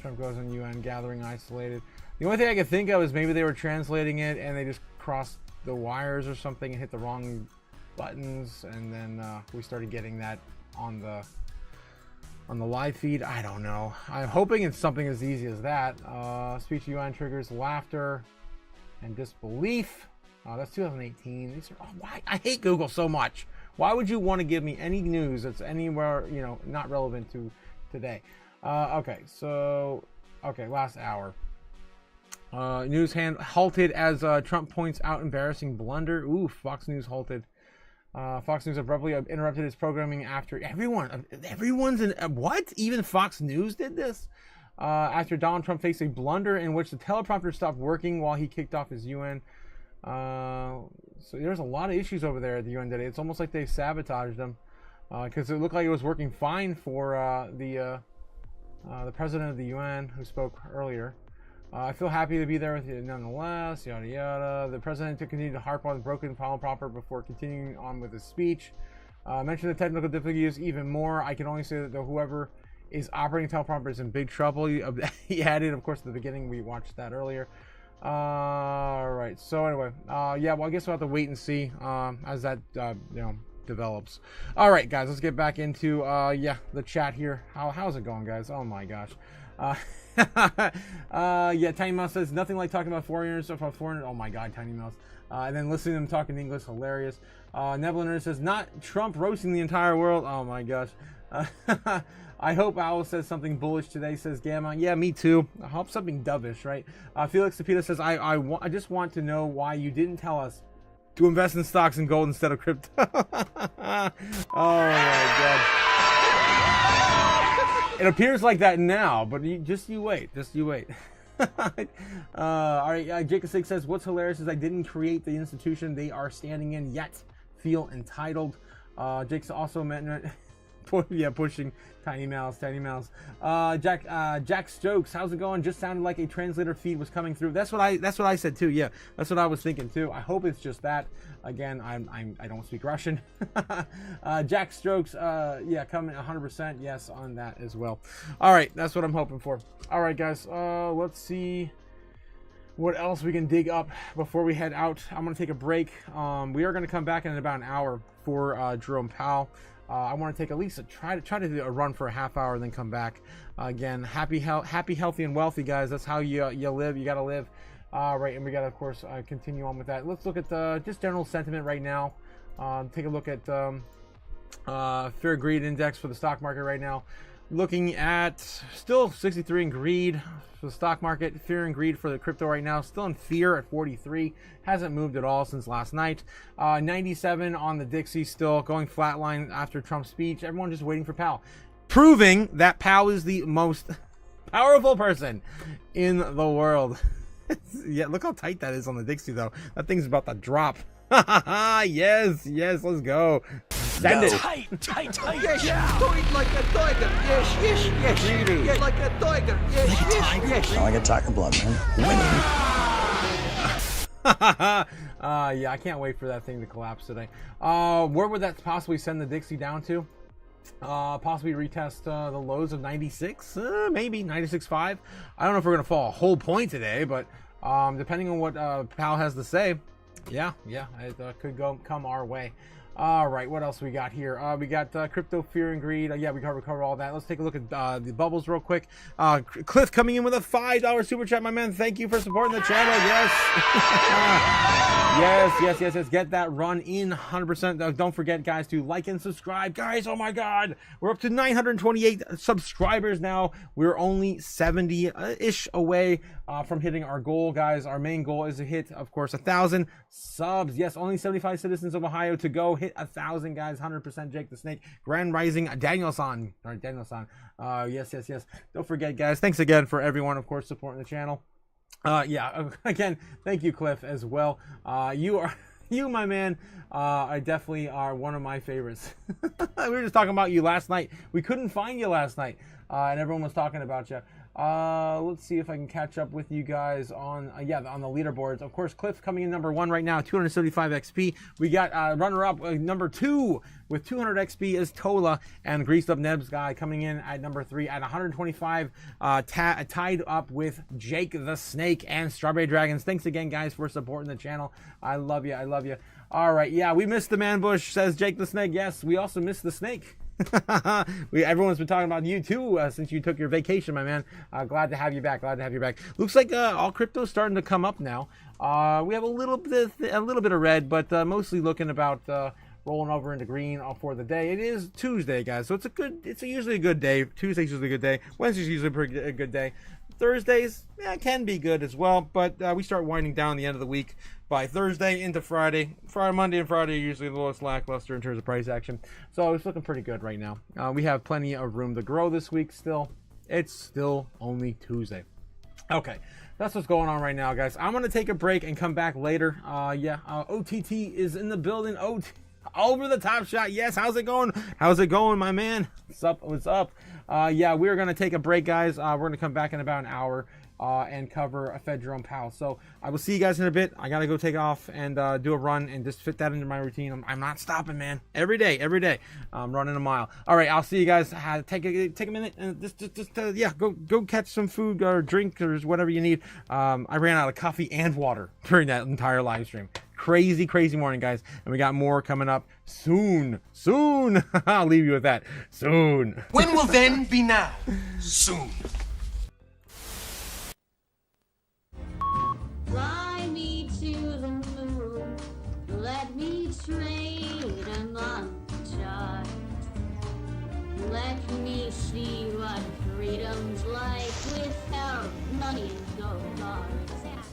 Trump goes on UN gathering isolated. The only thing I could think of is maybe they were translating it and they just crossed the wires or something and hit the wrong buttons, and then we started getting that on the live feed. I don't know. I'm hoping it's something as easy as that. Speech UN triggers laughter and disbelief. That's 2018. These are, why? I hate Google so much. Why would you want to give me any news that's anywhere, not relevant to today? Okay, last hour. News halted as Trump points out embarrassing blunder. Ooh, Fox News halted. Fox News abruptly interrupted its programming after everyone's in what? Even Fox News did this? After Donald Trump faced a blunder in which the teleprompter stopped working while he kicked off his UN. So there's a lot of issues over there at the UN today. It's almost like they sabotaged them because it looked like it was working fine for the president of the UN who spoke earlier. I feel happy to be there with you nonetheless, yada yada. The president continued to harp on the broken teleprompter before continuing on with his speech. Mention the technical difficulties even more. I can only say that whoever is operating teleprompter is in big trouble. He added, of course, at the beginning. We watched that earlier. All right. So anyway, yeah. Well, I guess we'll have to wait and see as that develops. All right, guys. Let's get back into the chat here. How's it going, guys? Oh my gosh. Yeah, Tiny Mouse says nothing like talking about foreigners. Oh my God, Tiny Mouse. And then listening to them talk in English, hilarious. Nebliner says not Trump roasting the entire world. Oh my gosh. I hope Owl says something bullish today, says Gamma. Yeah, me too. I hope something dovish, right? Felix Tapita says I just want to know why you didn't tell us to invest in stocks and gold instead of crypto. Oh my God. It appears like that now, but you wait. All right, Jacob Sig says, what's hilarious is I didn't create the institution they are standing in yet. Feel entitled. Jake's also meant, pushing Tiny Mouse. Jack Stokes, how's it going? Just sounded like a translator feed was coming through. That's what I said too. Yeah, that's what I was thinking too. I hope it's just that. Again, I don't speak Russian. Jack Strokes, coming 100% yes on that as well. All right, that's what I'm hoping for. All right, guys, let's see what else we can dig up before we head out. I'm gonna take a break. We are gonna come back in about an hour for Jerome Powell. I want to take at least try to do a run for a half hour and then come back. Again, happy, healthy, and wealthy, guys. That's how you live. You got to live. Right, and we got to, of course, continue on with that. Let's look at just general sentiment right now. Take a look at Fear Greed Index for the stock market right now. Looking at still 63 in greed for the stock market. Fear and greed for the crypto right now. Still in fear at 43. Hasn't moved at all since last night. 97 on the Dixie, still going flatline after Trump's speech. Everyone just waiting for Powell. Proving that Powell is the most powerful person in the world. Yeah, look how tight that is on the Dixie, though. That thing's about to drop. Yes, yes, let's go. Send it. Tight. Yes, do it like a tiger. Yes, like a tiger. Yes. Sound like a tiger blood, man. Yeah, I can't wait for that thing to collapse today. Where would that possibly send the Dixie down to? Possibly retest the lows of 96, maybe 96.5. I don't know if we're gonna fall a whole point today, but depending on what Powell has to say, yeah, it could come our way. All right, what else we got here? We got crypto fear and greed. Yeah, we covered all that. Let's take a look at the bubbles real quick. Cliff coming in with a $5 super chat, my man. Thank you for supporting the channel. Yes. Yes. Get that run in 100%. Don't forget, guys, to like and subscribe. Guys, oh my God, we're up to 928 subscribers now. We're only 70-ish away from hitting our goal, guys. Our main goal is to hit, of course, 1,000 subs. Yes, only 75 citizens of Ohio to go. Hit 1,000, guys. 100% Jake the Snake. Grand Rising Danielson. All right, Danielson. Yes. Don't forget, guys. Thanks again for everyone, of course, supporting the channel. Yeah, again, thank you, Cliff, as well. You, my man, I definitely are one of my favorites. We were just talking about you last night. We couldn't find you last night, and everyone was talking about you. Let's see if I can catch up with you guys on the leaderboards. Of course, Cliff coming in number 1 right now, 275 XP. We got runner-up number 2 with 200 XP is Tola, and Greased Up Nebs guy coming in at number 3 at 125, tied up with Jake the Snake and Strawberry Dragons. Thanks again, guys, for supporting the channel. I love you. All right, yeah, we missed the man bush, says Jake the Snake. Yes, we also missed the snake. Everyone's been talking about you too since you took your vacation, my man. Glad to have you back. Looks like all crypto's starting to come up now. We have a little bit of red, but mostly looking about rolling over into green for the day. It is Tuesday, guys, so it's usually a good day. Tuesday's usually a good day. Wednesday's usually a good day. Thursdays can be good as well, but we start winding down the end of the week by Thursday into Friday. Monday and Friday are usually the lowest lackluster in terms of price action, so it's looking pretty good right now. We have plenty of room to grow this week still. It's still only Tuesday. Okay, that's what's going on right now, guys. I'm gonna take a break and come back later. OTT is in the building. Over the top shot. Yes, how's it going, my man? What's up? Yeah, we're gonna take a break, guys. We're gonna come back in about an hour and cover a Fed Jerome Powell. So I will see you guys in a bit. I gotta go take off and do a run and just fit that into my routine. I'm not stopping, man. Every day I'm running a mile. All right, I'll see you guys. Take a minute and just go catch some food or drink or whatever you need. I ran out of coffee and water during that entire live stream. Crazy morning, guys, and we got more coming up soon. I'll leave you with that. Soon. When will then be now? Soon. Fly me to the moon, let me trade among the stars. Let me see what freedom's like without money and gold bars.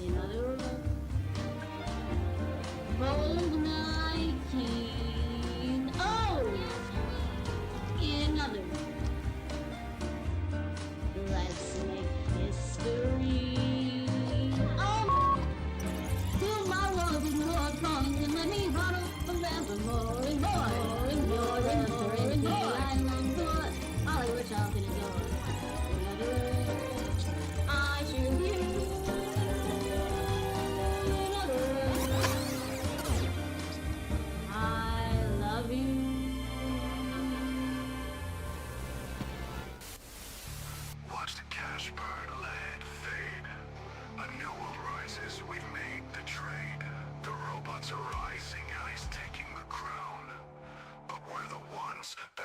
In other words, hold my king. Oh! In other words, let's make history. Oh! Till my world is more comes and let me huddle forever more and more and more and more and more. I'm on board. Hollywood talking is yours. In other words, I choose you. In other words, I love you. Watch the cash burn, land fade. A new world rises, we've made the trade. The robots are rising, and he's taking the crown. But we're the ones that